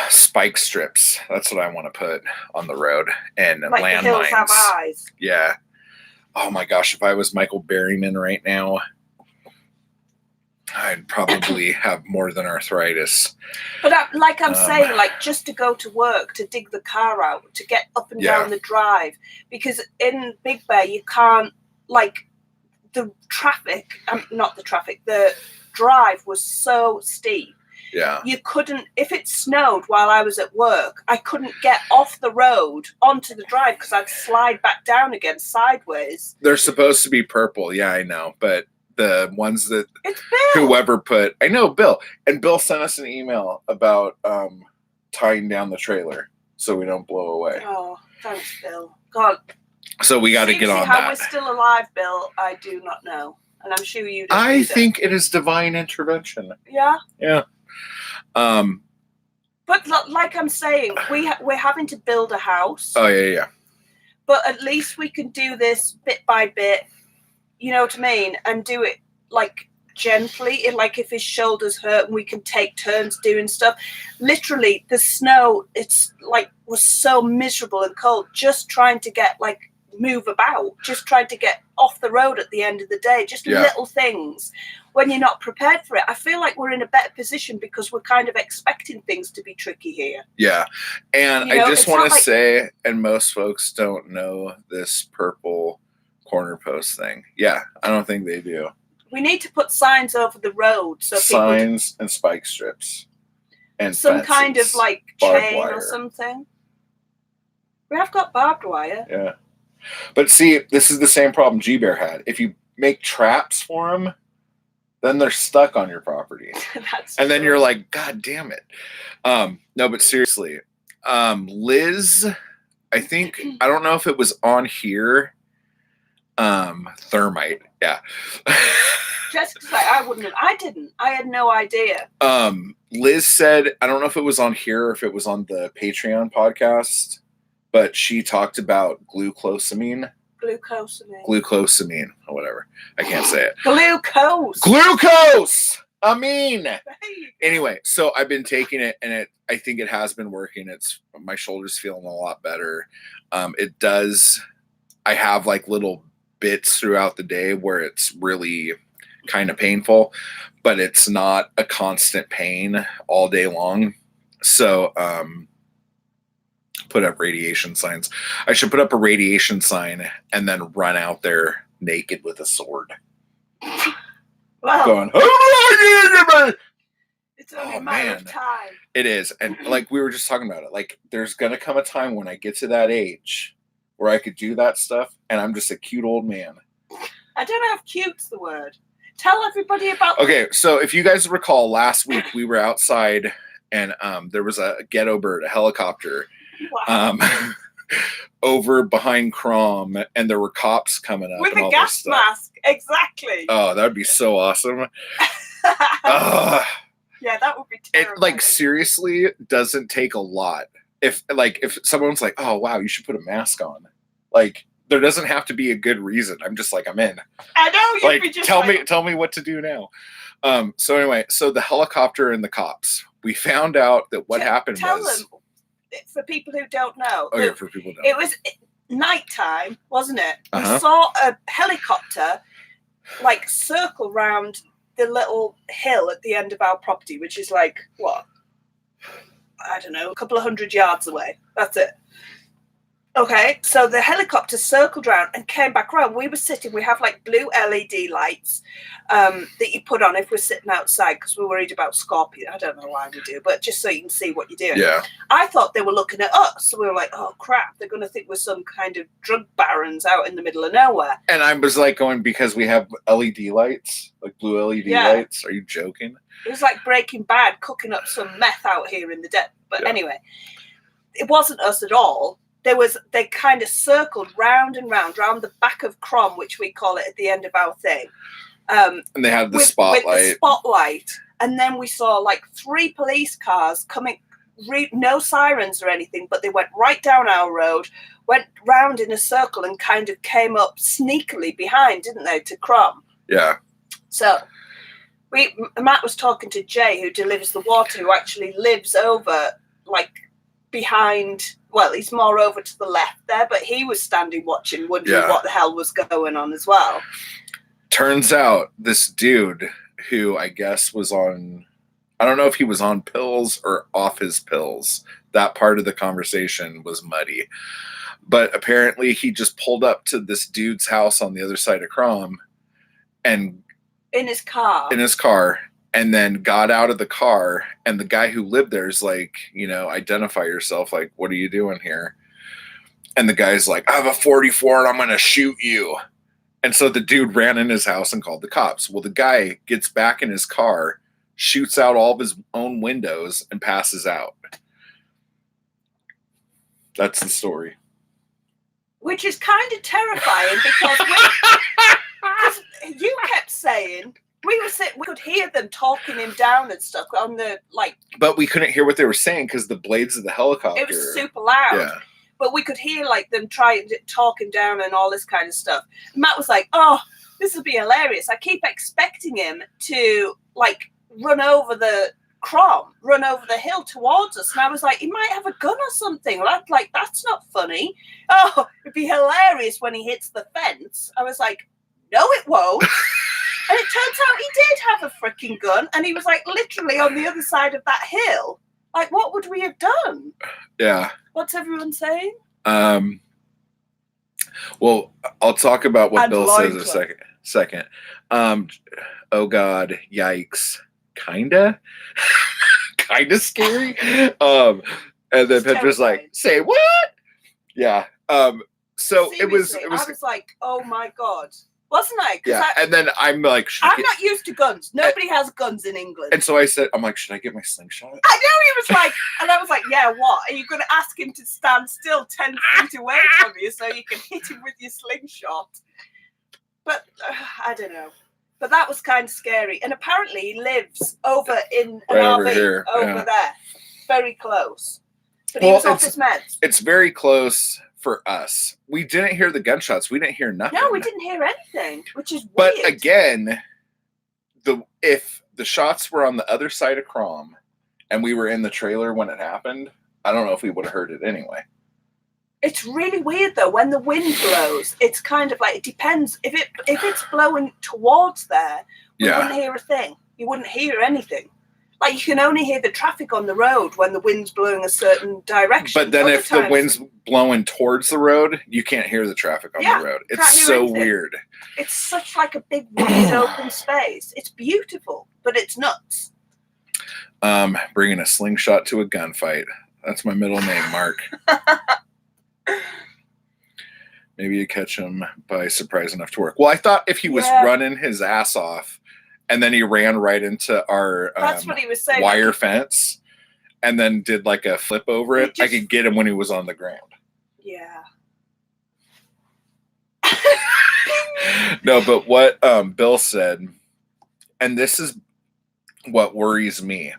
spike strips. That's what I want to put on the road, and like landmines. the hills have eyes. Yeah. Oh my gosh, if I was Michael Berryman right now, I'd probably have more than arthritis. But I'm saying, like just to go to work, to dig the car out, to get up and down the drive, because in Big Bear you can't, like the traffic, the drive was so steep. Yeah. You couldn't, if it snowed while I was at work, I couldn't get off the road onto the drive because I'd slide back down again sideways. They're supposed to be purple. Yeah, I know. But the ones that it's Bill. Whoever put, I know Bill. And Bill sent us an email about tying down the trailer so we don't blow away. Oh, thanks, Bill. God. So we got to get on how that. We're still alive, Bill, I do not know. And I'm sure you don't I think it is divine intervention. Yeah? Yeah. But like I'm saying, we're having to build a house. Oh, yeah. But at least we can do this bit by bit, you know what I mean? And do it like gently. Like if his shoulders hurt and we can take turns doing stuff. Literally, the snow, it's like was so miserable and cold. Just trying to get like move about, just tried to get off the road at the end of the day, just little things when you're not prepared for it. I feel like we're in a better position because we're kind of expecting things to be tricky here. Yeah. And I just want to say, and most folks don't know this purple corner post thing. Yeah, I don't think they do. We need to put signs over the road. So signs and spike strips. And some fences, kind of like chain wire. Or something. We have got barbed wire. Yeah. But see, this is the same problem G-Bear had. If you make traps for them, then they're stuck on your property. And then you're like, God damn it. No, but seriously. Liz, I think, I don't know if it was on here. Thermite. Yeah. Jessica's like, I wouldn't have. I didn't. I had no idea. Liz said, I don't know if it was on here or if it was on the Patreon podcast, but she talked about glucosamine. Glucosamine, or whatever. I can't say it. Glucose! Anyway, so I've been taking it, and I think it has been working. My shoulder's feeling a lot better. It does. I have like little bits throughout the day where it's really kind of painful, but it's not a constant pain all day long. So, put up radiation signs. I should put up a radiation sign and then run out there naked with a sword. Wow. Going, it's only a matter of time. It is. And like we were just talking about it, like there's going to come a time when I get to that age where I could do that stuff and I'm just a cute old man. I don't know if cute's the word. Tell everybody about. Okay, so if you guys recall, last week we were outside and there was a ghetto bird, a helicopter. Wow. Over behind Crom, and there were cops coming up with and a all gas this mask. Exactly. Oh, that would be so awesome. Yeah, that would be terrible. It like seriously doesn't take a lot. If someone's like, "Oh wow, you should put a mask on," like there doesn't have to be a good reason. I'm just like, I'm in. I know. Like, tell me what to do now. So anyway, so the helicopter and the cops. We found out that what happened was. Them. For people who don't know. Okay, for people who don't. It was nighttime, wasn't it? We saw a helicopter like circle round the little hill at the end of our property, which is like, what? I don't know, a couple of 100 yards away. That's it. Okay, so the helicopter circled around and came back around. We were sitting, we have like blue LED lights that you put on if we're sitting outside because we're worried about scorpions. I don't know why we do, but just so you can see what you're doing. Yeah. I thought they were looking at us. So we were like, oh crap, they're going to think we're some kind of drug barons out in the middle of nowhere. And I was like going, because we have LED lights, like blue LED lights. Are you joking? It was like Breaking Bad cooking up some meth out here in the desert. But anyway, it wasn't us at all. They kind of circled round and round the back of Crom, which we call it at the end of our thing. And they had the spotlight. With the spotlight. And then we saw like 3 police cars coming, no sirens or anything, but they went right down our road, went round in a circle and kind of came up sneakily behind, didn't they, to Crom? Yeah. So Matt was talking to Jay, who delivers the water, who actually lives over like behind. Well, he's more over to the left there, but he was standing watching, wondering what the hell was going on as well. Turns out this dude who I guess was on, I don't know if he was on pills or off his pills. That part of the conversation was muddy. But apparently he just pulled up to this dude's house on the other side of Crom and in his car. And then got out of the car, and the guy who lived there is like, identify yourself. Like, what are you doing here? And the guy's like, I have a 44 and I'm going to shoot you. And so the dude ran in his house and called the cops. Well, the guy gets back in his car, shoots out all of his own windows, and passes out. That's the story. Which is kind of terrifying because you kept saying... We could hear them talking him down and stuff on the But we couldn't hear what they were saying because the blades of the helicopter. It was super loud. Yeah. But we could hear them trying to talk him down and all this kind of stuff. Matt was like, "Oh, this will be hilarious." I keep expecting him to run over the Crom run over the hill towards us, and I was like, he might have a gun or something. Like, that's not funny. Oh, it'd be hilarious when he hits the fence. I was like, no, it won't. And it turns out he did have a freaking gun, and he was like literally on the other side of that hill. Like, what would we have done? Yeah. What's everyone saying? Well, I'll talk about what Bill says in a second. Oh God, yikes. Kinda scary. And then Petra's like, say what? Yeah. So seriously, it was I was like, oh my God. Wasn't I? Yeah. And then I'm like, I'm not used to guns. Nobody has guns in England. And so I'm like, should I get my slingshot? I know, he was like, and I was like, yeah, what? Are you going to ask him to stand still 10 feet away from you so you can hit him with your slingshot? But I don't know. But that was kind of scary. And apparently he lives over in an RV over there. Very close. But he was off his meds. It's very close for us. We didn't hear the gunshots. We didn't hear nothing. No, we didn't hear anything, which is weird. But again, if the shots were on the other side of Crom and we were in the trailer when it happened, I don't know if we would have heard it anyway. It's really weird though. When the wind blows, it's kind of like, it depends. If it's blowing towards there, we wouldn't hear a thing. You wouldn't hear anything. Like, you can only hear the traffic on the road when the wind's blowing a certain direction. But then if the wind's blowing towards the road, you can't hear the traffic on the road. It's so weird. It's such like a big wide open space. It's beautiful, but it's nuts. Bringing a slingshot to a gunfight. That's my middle name, Mark. Maybe you catch him by surprise enough to work. Well, I thought if he was running his ass off, and then he ran right into our that's what he was saying. Wire fence and then did like a flip over it, I could get him when he was on the ground. Yeah. No, but what Bill said, and this is what worries me.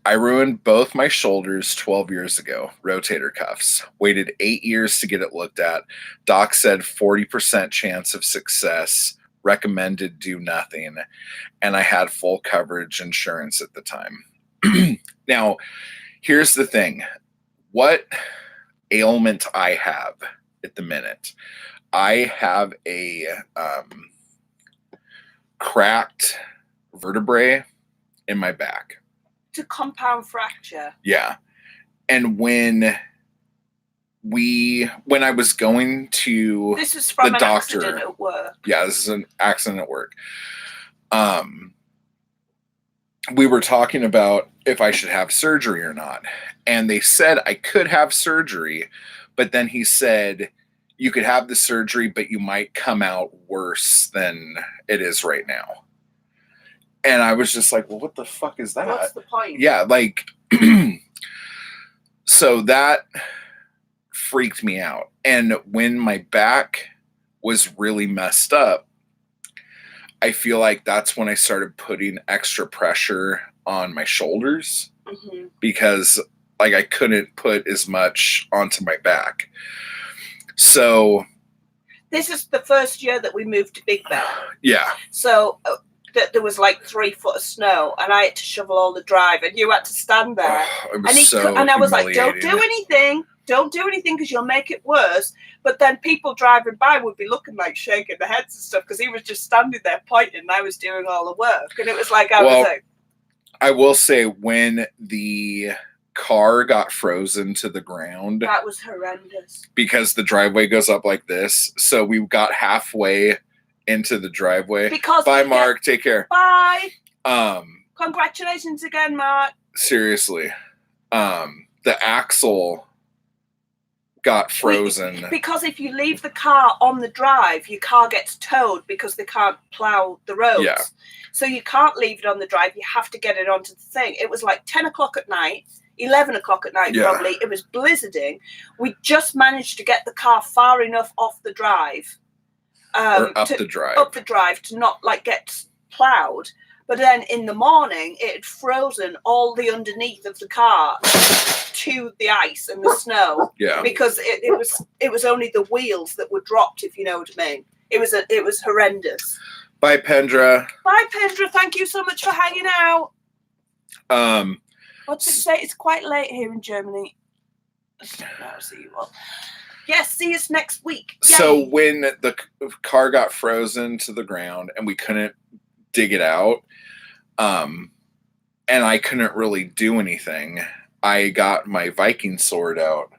I ruined both my shoulders 12 years ago, rotator cuffs. Waited 8 years to get it looked at. Doc said 40% chance of success. Recommended do nothing, and I had full coverage insurance at the time. Now, here's the thing. What ailment I have at the minute. I have a cracked vertebrae in my back. It's a compound fracture. Yeah. And when I was going to this is from the an doctor, accident at work. Yeah, this is an accident at work. We were talking about if I should have surgery or not. And they said I could have surgery, but then he said you could have the surgery, but you might come out worse than it is right now. And I was just like, well, what the fuck is that? What's the point? Yeah, like, so that freaked me out. And when my back was really messed up, I feel like that's when I started putting extra pressure on my shoulders because like I couldn't put as much onto my back. So this is the first year that we moved to Big Bear. Yeah. So there was like 3 foot of snow and I had to shovel all the drive and you had to stand there. And I was like, don't do anything. Don't do anything because you'll make it worse. But then people driving by would be looking like shaking their heads and stuff because he was just standing there pointing and I was doing all the work. And it was like, I will say when the car got frozen to the ground. That was horrendous. Because the driveway goes up like this. So we got halfway into the driveway. Bye, Mark. Take care. Bye. Congratulations again, Mark. Seriously. The axle got frozen. Because if you leave the car on the drive, your car gets towed because they can't plow the roads. Yeah. So you can't leave it on the drive. You have to get it onto the thing. It was like 10 o'clock at night, 11 o'clock at night probably. It was blizzarding. We just managed to get the car far enough off the drive. Up the drive to not like get plowed. But then in the morning, it had frozen all the underneath of the car to the ice and the snow. Yeah. Because it was only the wheels that were dropped, if you know what I mean. It was horrendous. Bye, Pendra. Bye, Pendra. Thank you so much for hanging out. What's it say? It's quite late here in Germany. I'll see you all. Yes, see us next week. Yay. So when the car got frozen to the ground and we couldn't dig it out, and I couldn't really do anything, I got my Viking sword out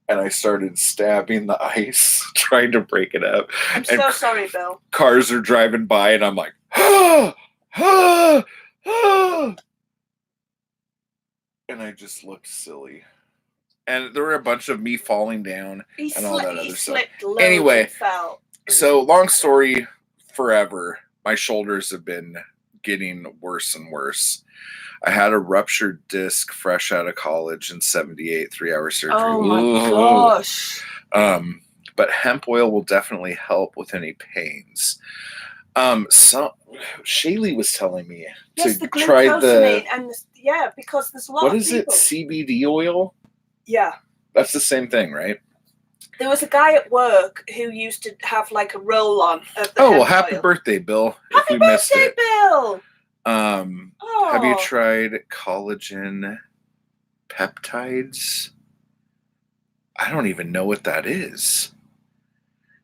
and I started stabbing the ice, trying to break it up. I'm so sorry, Bill. Cars are driving by and I'm like, ah, ah, ah. And I just looked silly. And there were a bunch of me falling down and all that other stuff. Anyway, so long story forever, my shoulders have been getting worse and worse. I had a ruptured disc fresh out of college in 78, 3-hour surgery. Oh my gosh. But hemp oil will definitely help with any pains. So Shaylee was telling me to try because there's a lot what of is it? CBD oil? Yeah. That's the same thing, right? There was a guy at work who used to have like a roll-on of the hemp happy oil. Birthday, Bill. Happy birthday, Bill! Have you tried collagen peptides? I don't even know what that is.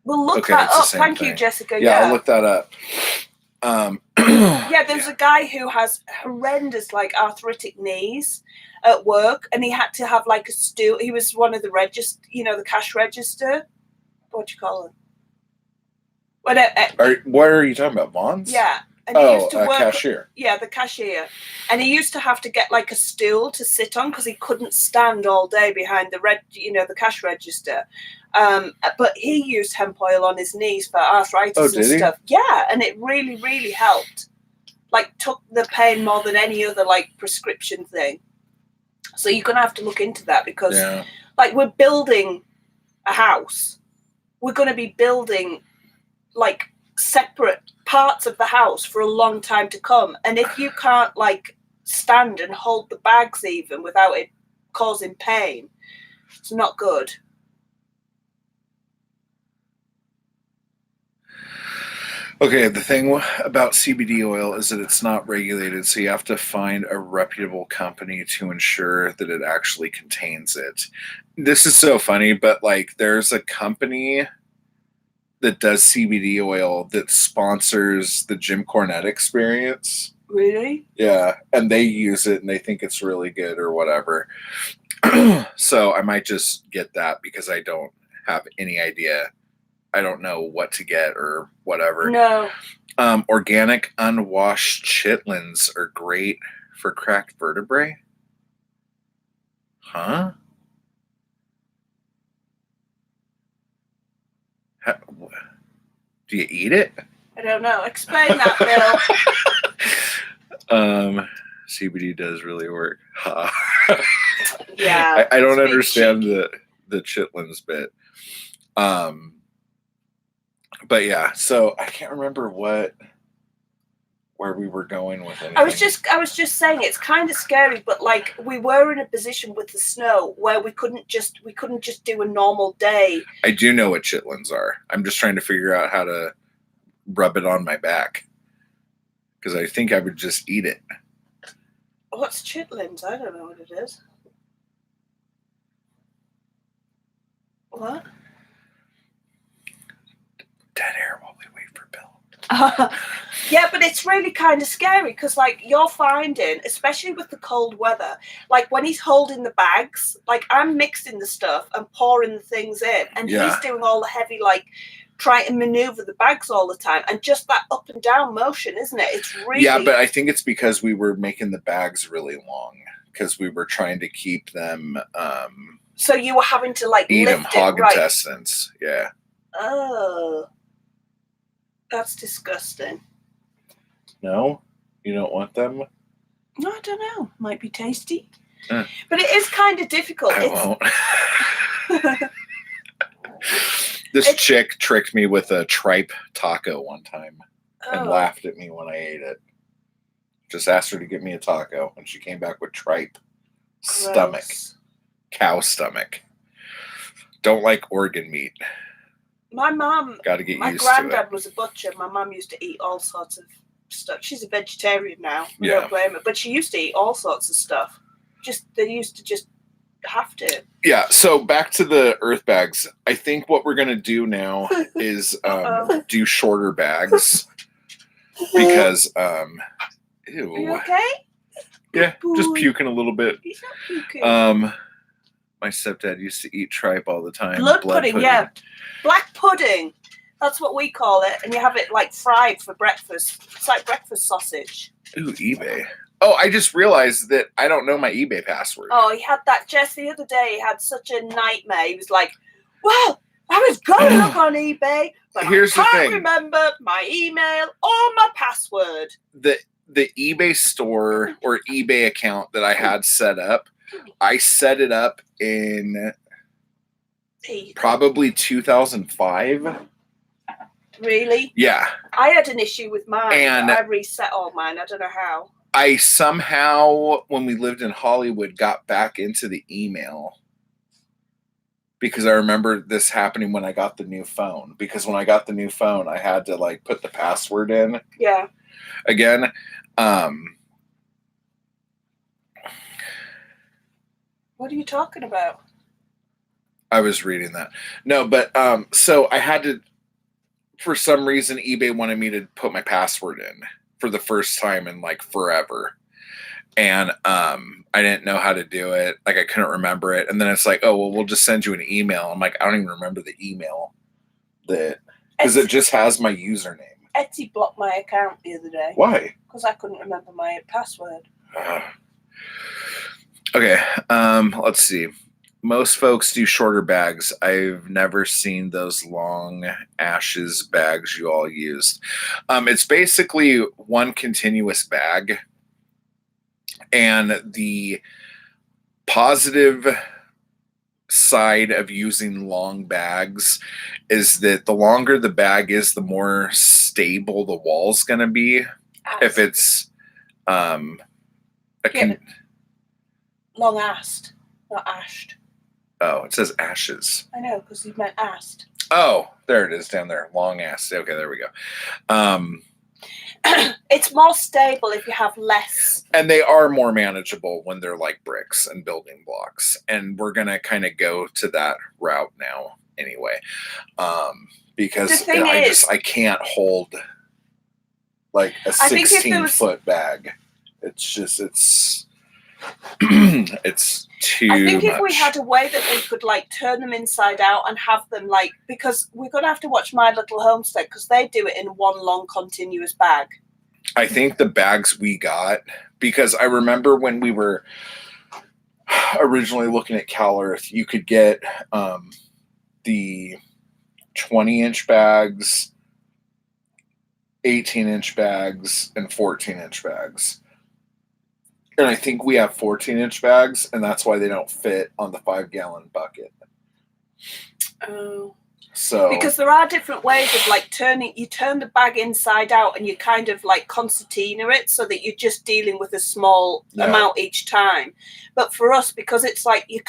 We'll look that up. Thank you, Jessica. Yeah, I'll look that up. There's a guy who has horrendous like arthritic knees at work, and he had to have like a stool. He was one of the the cash register. What do you call it? What are you talking about, Vaughn's? Yeah. And he used to work, cashier. Yeah, the cashier. And he used to have to get like a stool to sit on because he couldn't stand all day behind the cash register. But he used hemp oil on his knees for arthritis and stuff. Yeah, and it really, really helped. Like took the pain more than any other like prescription thing. So you're gonna have to look into that because like we're building a house. We're gonna be building like separate parts of the house for a long time to come, and if you can't like stand and hold the bags even without it causing pain, it's not good. Okay, the thing about CBD oil is that it's not regulated, so you have to find a reputable company to ensure that it actually contains it. This is so funny, but like there's a company that does CBD oil that sponsors the Jim Cornette Experience. Really? Yeah, and they use it and they think it's really good or whatever. So I might just get that because I don't have any idea. I don't know what to get or whatever. No. Organic unwashed chitlins are great for cracked vertebrae. Huh? Do you eat it? I don't know. Explain that, Bill. CBD does really work. Yeah. I don't understand the chitlins bit. But yeah, so I can't remember where we were going with it. I was just saying it's kind of scary, but like we were in a position with the snow where we couldn't just do a normal day. I do know what chitlins are. I'm just trying to figure out how to rub it on my back because I think I would just eat it. What's chitlins? I don't know what it is. What? Dead air while we wait for Bill. Yeah, but it's really kind of scary because, like, you're finding, especially with the cold weather, like when he's holding the bags, like I'm mixing the stuff and pouring the things in, and he's doing all the heavy, like, trying to maneuver the bags all the time, and just that up and down motion, isn't it? It's really but I think it's because we were making the bags really long because we were trying to keep them. So you were having to like eat lift them hog it, right? intestines, yeah. Oh, that's disgusting. No, you don't want them? No, I don't know. Might be tasty, but it is kind of difficult. I won't. This chick tricked me with a tripe taco one time and laughed at me when I ate it. Just asked her to get me a taco, and she came back with tripe. Gross. Stomach. Cow stomach. Don't like organ meat. My mom, got to get used to it. My granddad was a butcher. My mom used to eat all sorts of stuff. She's a vegetarian now. I Yeah. don't blame her. But she used to eat all sorts of stuff. They used to just have to. Yeah, so back to the earth bags. I think what we're going to do now is do shorter bags because, ew. Are you okay? Yeah, just puking a little bit. He's not puking. My stepdad used to eat tripe all the time. Blood pudding, yeah. Black pudding. That's what we call it. And you have it like fried for breakfast. It's like breakfast sausage. Ooh, eBay. Oh, I just realized that I don't know my eBay password. Oh, he had that, Jess, the other day. He had such a nightmare. He was like, well, I was going to look on eBay, but Here's I the can't thing. remember my email or my password. The eBay store or eBay account that I had set up, I set it up in probably 2005. Really? Yeah. I had an issue with mine. And I reset all mine. I don't know how. I somehow, when we lived in Hollywood, got back into the email because I remember this happening when I got the new phone. Because when I got the new phone, I had to like put the password in. Yeah. Again. What are you talking about? I was reading that. No, but so I had to, for some reason, eBay wanted me to put my password in for the first time in like forever. And I didn't know how to do it. Like I couldn't remember it. And then it's like, oh, well, we'll just send you an email. I'm like, I don't even remember the email because it just has my username. Etsy blocked my account the other day. Why? Because I couldn't remember my password. Okay. Let's see. Most folks do shorter bags. I've never seen those long ashes bags you all used. It's basically one continuous bag. And the positive side of using long bags is that the longer the bag is, the more stable the wall's going to be. If it's long assed, not ashed. Oh, it says ashes. I know, because you meant asked. Oh, there it is down there. Long ass. Okay, there we go. It's more stable if you have less. And they are more manageable when they're like bricks and building blocks. And we're going to kind of go to that route now anyway. Because I can't hold like a 16-foot bag. It's it's too much. I think if we had a way that we could like turn them inside out and have them like, because we're going to have to watch My Little Homestead because they do it in one long continuous bag. I think the bags we got, because I remember when we were originally looking at CalEarth, you could get the 20-inch bags, 18-inch bags, and 14-inch bags. And I think we have 14-inch bags, and that's why they don't fit on the 5-gallon bucket. Oh. So because there are different ways of like you turn the bag inside out and you kind of like concertina it so that you're just dealing with a small amount each time. But for us, because it's like you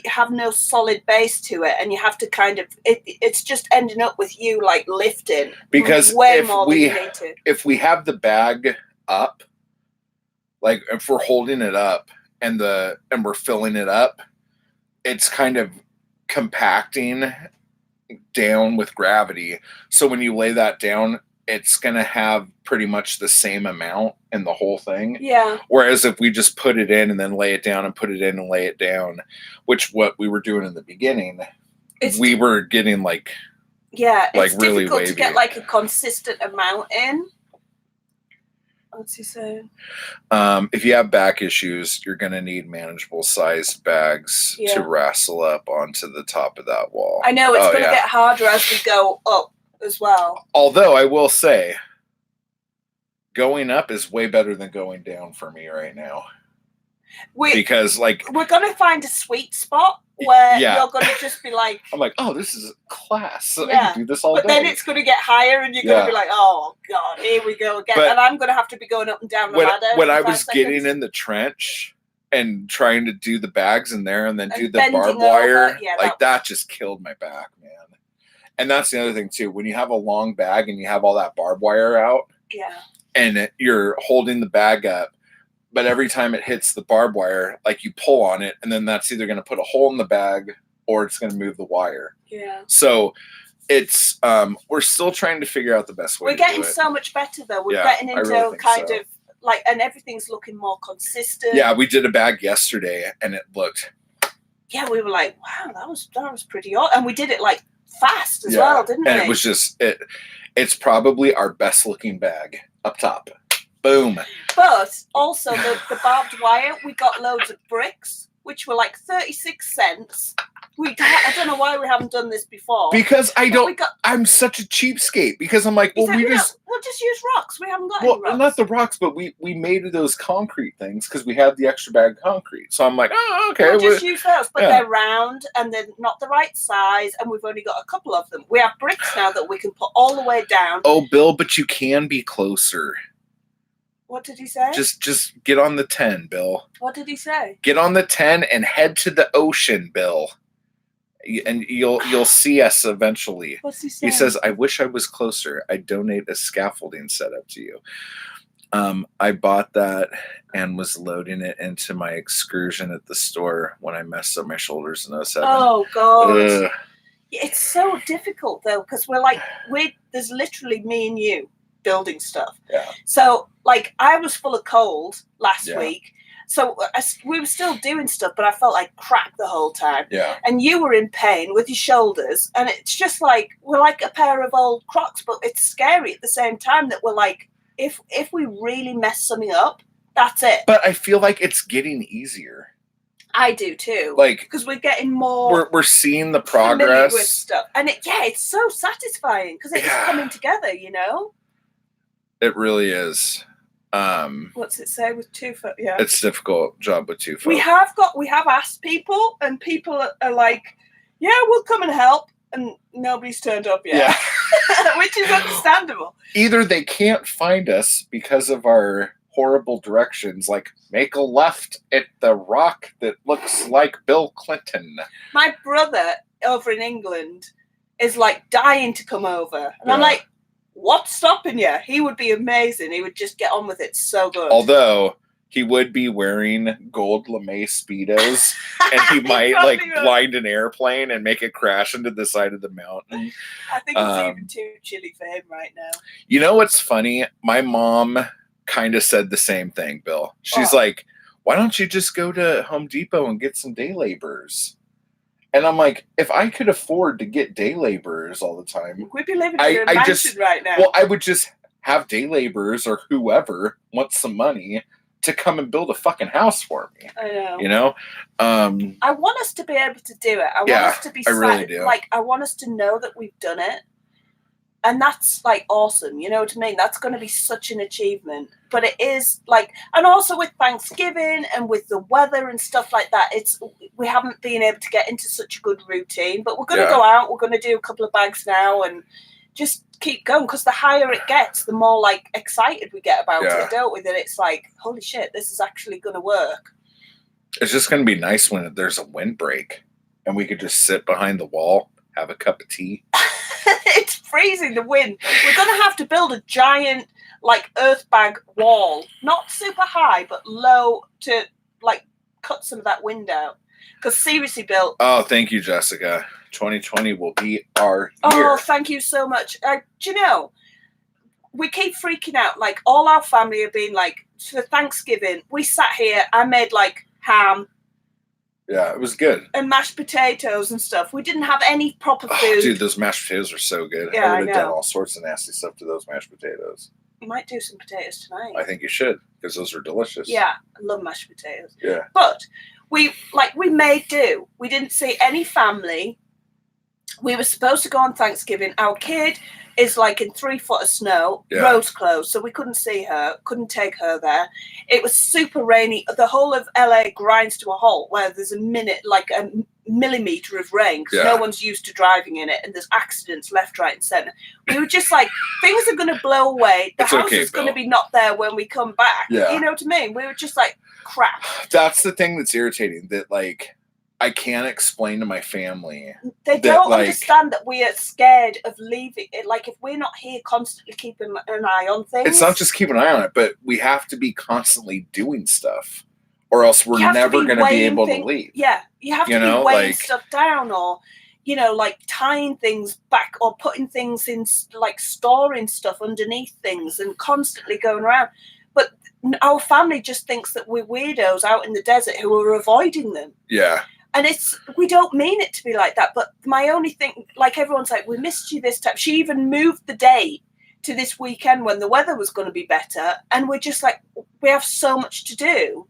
have no solid base to it and you have to kind of, it's just ending up with you like lifting. Because way more than you need to. If we have the bag up, like if we're holding it up and we're filling it up, it's kind of compacting down with gravity. So when you lay that down, it's going to have pretty much the same amount in the whole thing. Yeah. Whereas if we just put it in and then lay it down and put it in and lay it down, which what we were doing in the beginning, we were getting like, it's really difficult wavy. to get like a consistent amount in. What's he saying? If you have back issues, you're going to need manageable sized bags to wrestle up onto the top of that wall. I know, it's going to get harder as we go up as well. Although I will say, going up is way better than going down for me right now. Because like we're going to find a sweet spot where you're going to just be like, I'm like, oh, this is class. I can do this all day. But then it's going to get higher and you're going to be like, oh God, here we go again. And I'm going to have to be going up and down the ladder. When I was getting in the trench and trying to do the bags in there and then do the barbed wire, that just killed my back, man. And that's the other thing too. When you have a long bag and you have all that barbed wire out, and you're holding the bag up, but every time it hits the barbed wire, like you pull on it, and then that's either going to put a hole in the bag or it's going to move the wire. Yeah. So it's we're still trying to figure out the best way. We're getting so much better though. We're getting into really kind of like, and everything's looking more consistent. Yeah, we did a bag yesterday, and it looked. Yeah, we were like, wow, that was pretty odd, and we did it like fast as well, didn't we? And it was just it's probably our best looking bag up top. Boom. But also the barbed wire, we got loads of bricks, which were like 36 cents. I don't know why we haven't done this before. Because I'm such a cheapskate. Because I'm like, well, we'll just use rocks. We haven't got any rocks. Not the rocks, but we made those concrete things because we had the extra bag of concrete. So I'm like, oh, okay. We'll just use those, but they're round and they're not the right size, and we've only got a couple of them. We have bricks now that we can put all the way down. Oh, Bill, but you can be closer. What did he say? Just get on the 10, Bill. What did he say? Get on the 10 and head to the ocean, Bill. And you'll see us eventually. What's he saying? He says, I wish I was closer. I'd donate a scaffolding setup to you. I bought that and was loading it into my excursion at the store when I messed up my shoulders in 07. Oh, God. It's so difficult, though, because there's literally me and you building stuff. Yeah. So, like, I was full of cold last week. So we were still doing stuff, but I felt like crap the whole time. Yeah. And you were in pain with your shoulders. And it's just like, we're like a pair of old Crocs, but it's scary at the same time that we're like, if we really mess something up, that's it. But I feel like it's getting easier. I do too. Like, because we're getting more. We're seeing the progress. With stuff. And it's so satisfying because it's coming together, you know? It really is. What's it say with 2 foot? Yeah, it's a difficult job with 2 foot. We have asked people, and people are like, "Yeah, we'll come and help," and nobody's turned up yet. Yeah. Which is understandable. Either they can't find us because of our horrible directions, like make a left at the rock that looks like Bill Clinton. My brother over in England is like dying to come over, and I'm like, what's stopping you? He would be amazing. He would just get on with it so good. Although he would be wearing gold lame Speedos, and he might blind an airplane and make it crash into the side of the mountain. I think it's even too chilly for him right now. You know what's funny? My mom kind of said the same thing, Bill. She's like, why don't you just go to Home Depot and get some day laborers? And I'm like, if I could afford to get day laborers all the time, we'd be living in a mansion right now. Well, I would just have day laborers or whoever wants some money to come and build a fucking house for me. I know. You know? I want us to be able to do it. I want us to be really do. Like, I want us to know that we've done it. And that's like awesome, you know what I mean? That's going to be such an achievement. But it is like, and also with Thanksgiving and with the weather and stuff like that, we haven't been able to get into such a good routine. But we're going to go out, we're going to do a couple of bags now and just keep going. Because the higher it gets, the more like excited we get about it, don't we? That it's like, holy shit, this is actually going to work. It's just going to be nice when there's a windbreak and we could just sit behind the wall, have a cup of tea. It's freezing, the wind. We're going to have to build a giant, like, earth bag wall. Not super high, but low to, like, cut some of that wind out. Because seriously, Bill. Oh, thank you, Jessica. 2020 will be our year. Oh, thank you so much. Do you know, we keep freaking out. Like, all our family have been, like, for Thanksgiving, we sat here, I made, like, ham. Yeah, it was good. And mashed potatoes and stuff. We didn't have any proper food. Oh, dude, those mashed potatoes are so good. Yeah, I would have done all sorts of nasty stuff to those mashed potatoes. You might do some potatoes tonight. I think you should, because those are delicious. Yeah, I love mashed potatoes. Yeah. But we made do. We didn't see any family. We were supposed to go on Thanksgiving. Our kid is like in 3 foot of snow, roads closed, so we couldn't see her, couldn't take her there. It was super rainy. The whole of LA grinds to a halt where there's a millimeter of rain because no one's used to driving in it, and there's accidents left, right, and centre. We were just like, things are going to blow away. The house is going to be not there when we come back. Yeah. You know what I mean? We were just like, crap. That's the thing that's irritating. That, like, I can't explain to my family. They don't understand that we are scared of leaving it. Like, if we're not here constantly keeping an eye on things. It's not just keeping an eye on it, but we have to be constantly doing stuff, or else we're never going to be able to leave. Yeah, you have to be weighing stuff down, or, you know, like tying things back, or putting things in, like storing stuff underneath things and constantly going around. But our family just thinks that we're weirdos out in the desert who are avoiding them. Yeah. And we don't mean it to be like that. But my only thing, like, everyone's like, we missed you this time. She even moved the date to this weekend when the weather was going to be better. And we're just like, we have so much to do.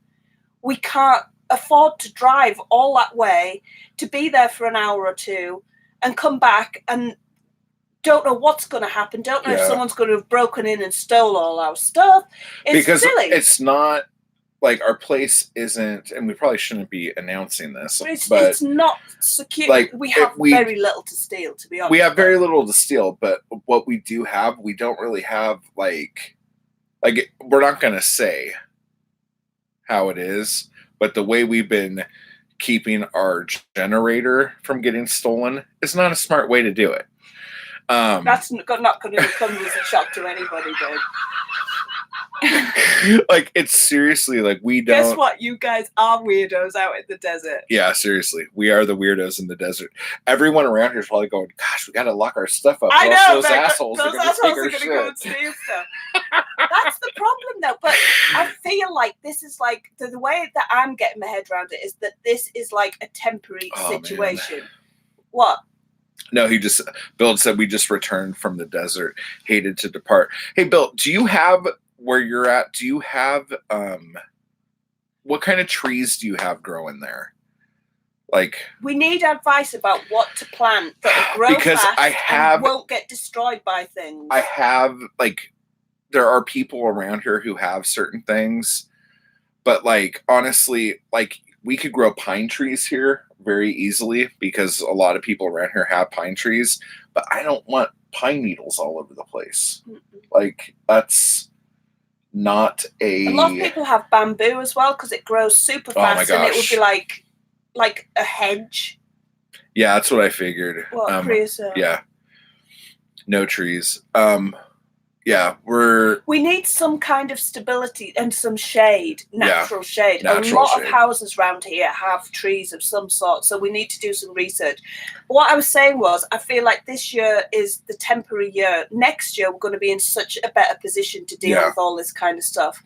We can't afford to drive all that way to be there for an hour or two and come back and don't know what's going to happen. Don't know if someone's going to have broken in and stole all our stuff. It's silly. It's not like our place isn't, and we probably shouldn't be announcing this, but it's not secure. Like, we have very little to steal, to be honest. We have very little to steal, but what we do have, we don't really have like we're not going to say how it is, but the way we've been keeping our generator from getting stolen is not a smart way to do it. That's not going to come as a shock to anybody, babe. Like, it's seriously like, we don't. Guess what? You guys are weirdos out in the desert. Yeah, seriously, we are the weirdos in the desert. Everyone around here is probably going, "Gosh, we got to lock our stuff up." I know those assholes are going to go and steal stuff. That's the problem, though. But I feel like this is like the way that I'm getting my head around it is that this is like a temporary situation. Man. What? No, Bill said we just returned from the desert, hated to depart. Hey, Bill, do you have, where you're at, do you have, what kind of trees do you have growing there? Like, we need advice about what to plant that will grow fast and won't get destroyed by things. I have, like, there are people around here who have certain things, but, like, honestly, like, we could grow pine trees here very easily because a lot of people around here have pine trees, but I don't want pine needles all over the place. Like, that's not a lot of people have bamboo as well because it grows super fast and it would be like a hedge. Yeah, that's what I figured. Creosote. Yeah. No trees. Yeah, we need some kind of stability and some shade, natural shade. A lot of houses around here have trees of some sort, so we need to do some research. What I was saying was, I feel like this year is the temporary year. Next year, we're going to be in such a better position to deal with all this kind of stuff.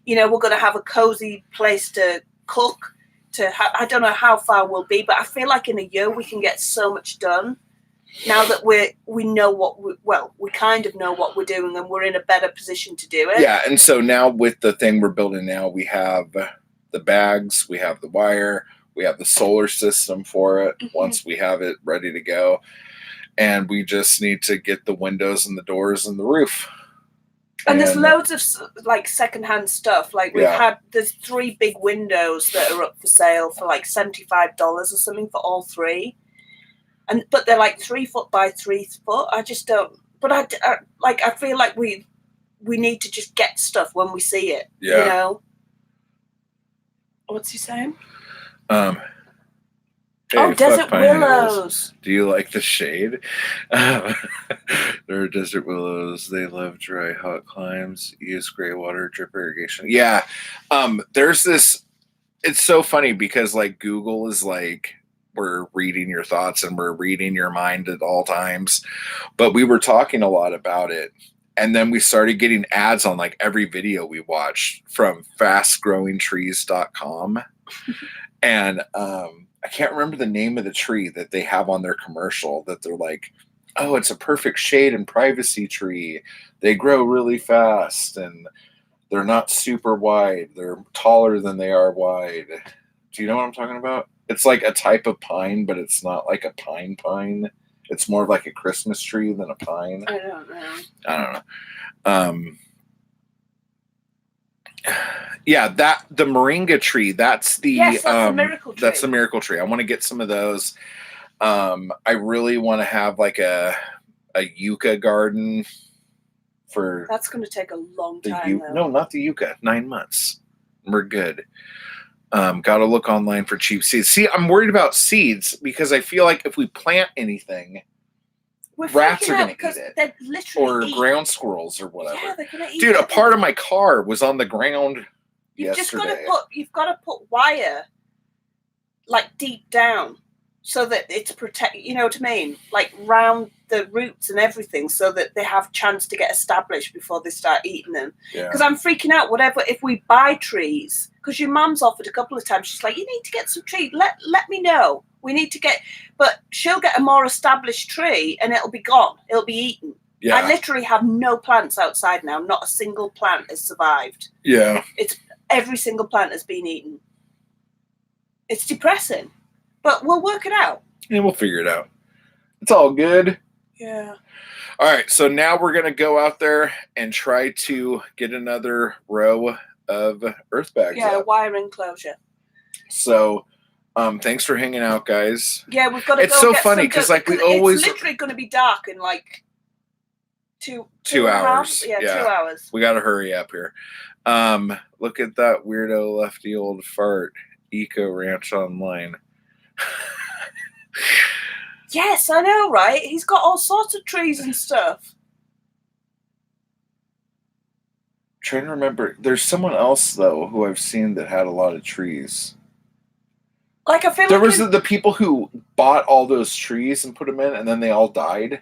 You know, we're going to have a cozy place to cook. I don't know how far we'll be, but I feel like in a year we can get so much done. Now that we know we kind of know what we're doing and we're in a better position to do it. Yeah, and so now with the thing we're building now, we have the bags, we have the wire, we have the solar system for it once we have it ready to go. And we just need to get the windows and the doors and the roof. And there's loads of like secondhand stuff. Like there's 3 big windows that are up for sale for like $75 or something for all 3. But they're like 3 foot by 3 foot. I just don't. But I feel like we need to just get stuff when we see it. Yeah. You know. What's he saying? Hey, desert willows. Do you like the shade? There are desert willows. They love dry, hot climes. Use gray water, drip irrigation. Yeah. There's this. It's so funny because like Google is like, we're reading your thoughts and we're reading your mind at all times. But we were talking a lot about it. And then we started getting ads on like every video we watched from fastgrowingtrees.com. And I can't remember the name of the tree that they have on their commercial that they're like, oh, it's a perfect shade and privacy tree. They grow really fast and they're not super wide. They're taller than they are wide. Do you know what I'm talking about? It's like a type of pine, but it's not like a pine. It's more of like a Christmas tree than a pine. I don't know. Yeah, the moringa tree, that's the that's the miracle tree. That's the miracle tree. I want to get some of those. I really want to have like a yucca garden for. That's going to take a long time. No, not the yucca. 9 months. We're good. Got to look online for cheap seeds. See, I'm worried about seeds because I feel like if we plant anything, rats are going to eat it. They're literally ground squirrels or whatever. Yeah, they're going to eat Dude, it. a part of my car was on the ground yesterday. You've got to put wire like deep down so that it's protect. You know what I mean? Like round the roots and everything, so that they have a chance to get established before they start eating them. Because I'm freaking out. Whatever, if we buy trees, because your mum's offered a couple of times, she's like, "You need to get some trees. Let me know. We need to get." But she'll get a more established tree, and it'll be gone. It'll be eaten. Yeah. I literally have no plants outside now. Not a single plant has survived. Yeah. Every single plant has been eaten. It's depressing, but we'll work it out. Yeah, we'll figure it out. It's all good. Yeah. All right, so now we're going to go out there and try to get another row of earth bags. Yeah, wire enclosure. So, thanks for hanging out, guys. Yeah, we've got to It's so funny because like we always... It's literally going to be dark in like two hours. Yeah, 2 hours. We got to hurry up here. Look at that weirdo lefty old fart. Eco Ranch Online. Yes, I know, right? He's got all sorts of trees and stuff. I'm trying to remember. There's someone else though who I've seen that had a lot of trees. Like I feel there was the people who bought all those trees and put them in, and then they all died.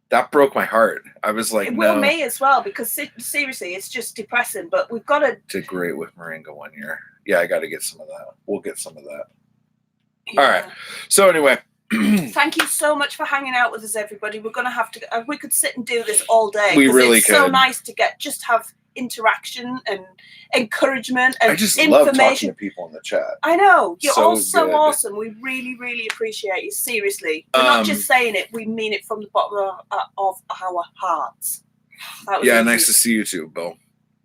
That broke my heart. I was like, it will me as well, because seriously, it's just depressing. But we've got to. Did great with moringa one year. Yeah, I got to get some of that. We'll get some of that. Yeah. All right. So anyway. Thank you so much for hanging out with us, everybody. We're going to have to. We could sit and do this all day. We really it's could. So nice to have interaction and encouragement and I just information. love talking to people in the chat. I know. You're all so good. awesome. We really, really appreciate you. Seriously. We're not just saying it. We mean it from the bottom of our hearts. Yeah, nice to see you too, Bill.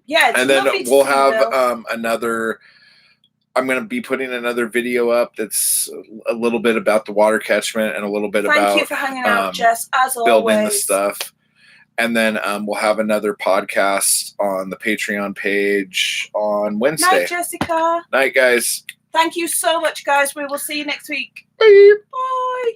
Yeah, and then we'll have another... I'm going to be putting another video up that's a little bit about the water catchment and a little bit about... Thank you for hanging out, Jess, as always. Building the stuff. And then we'll have another podcast on the Patreon page on Wednesday. Night, Jessica. Night, guys. Thank you so much, guys. We will see you next week. Bye. Bye.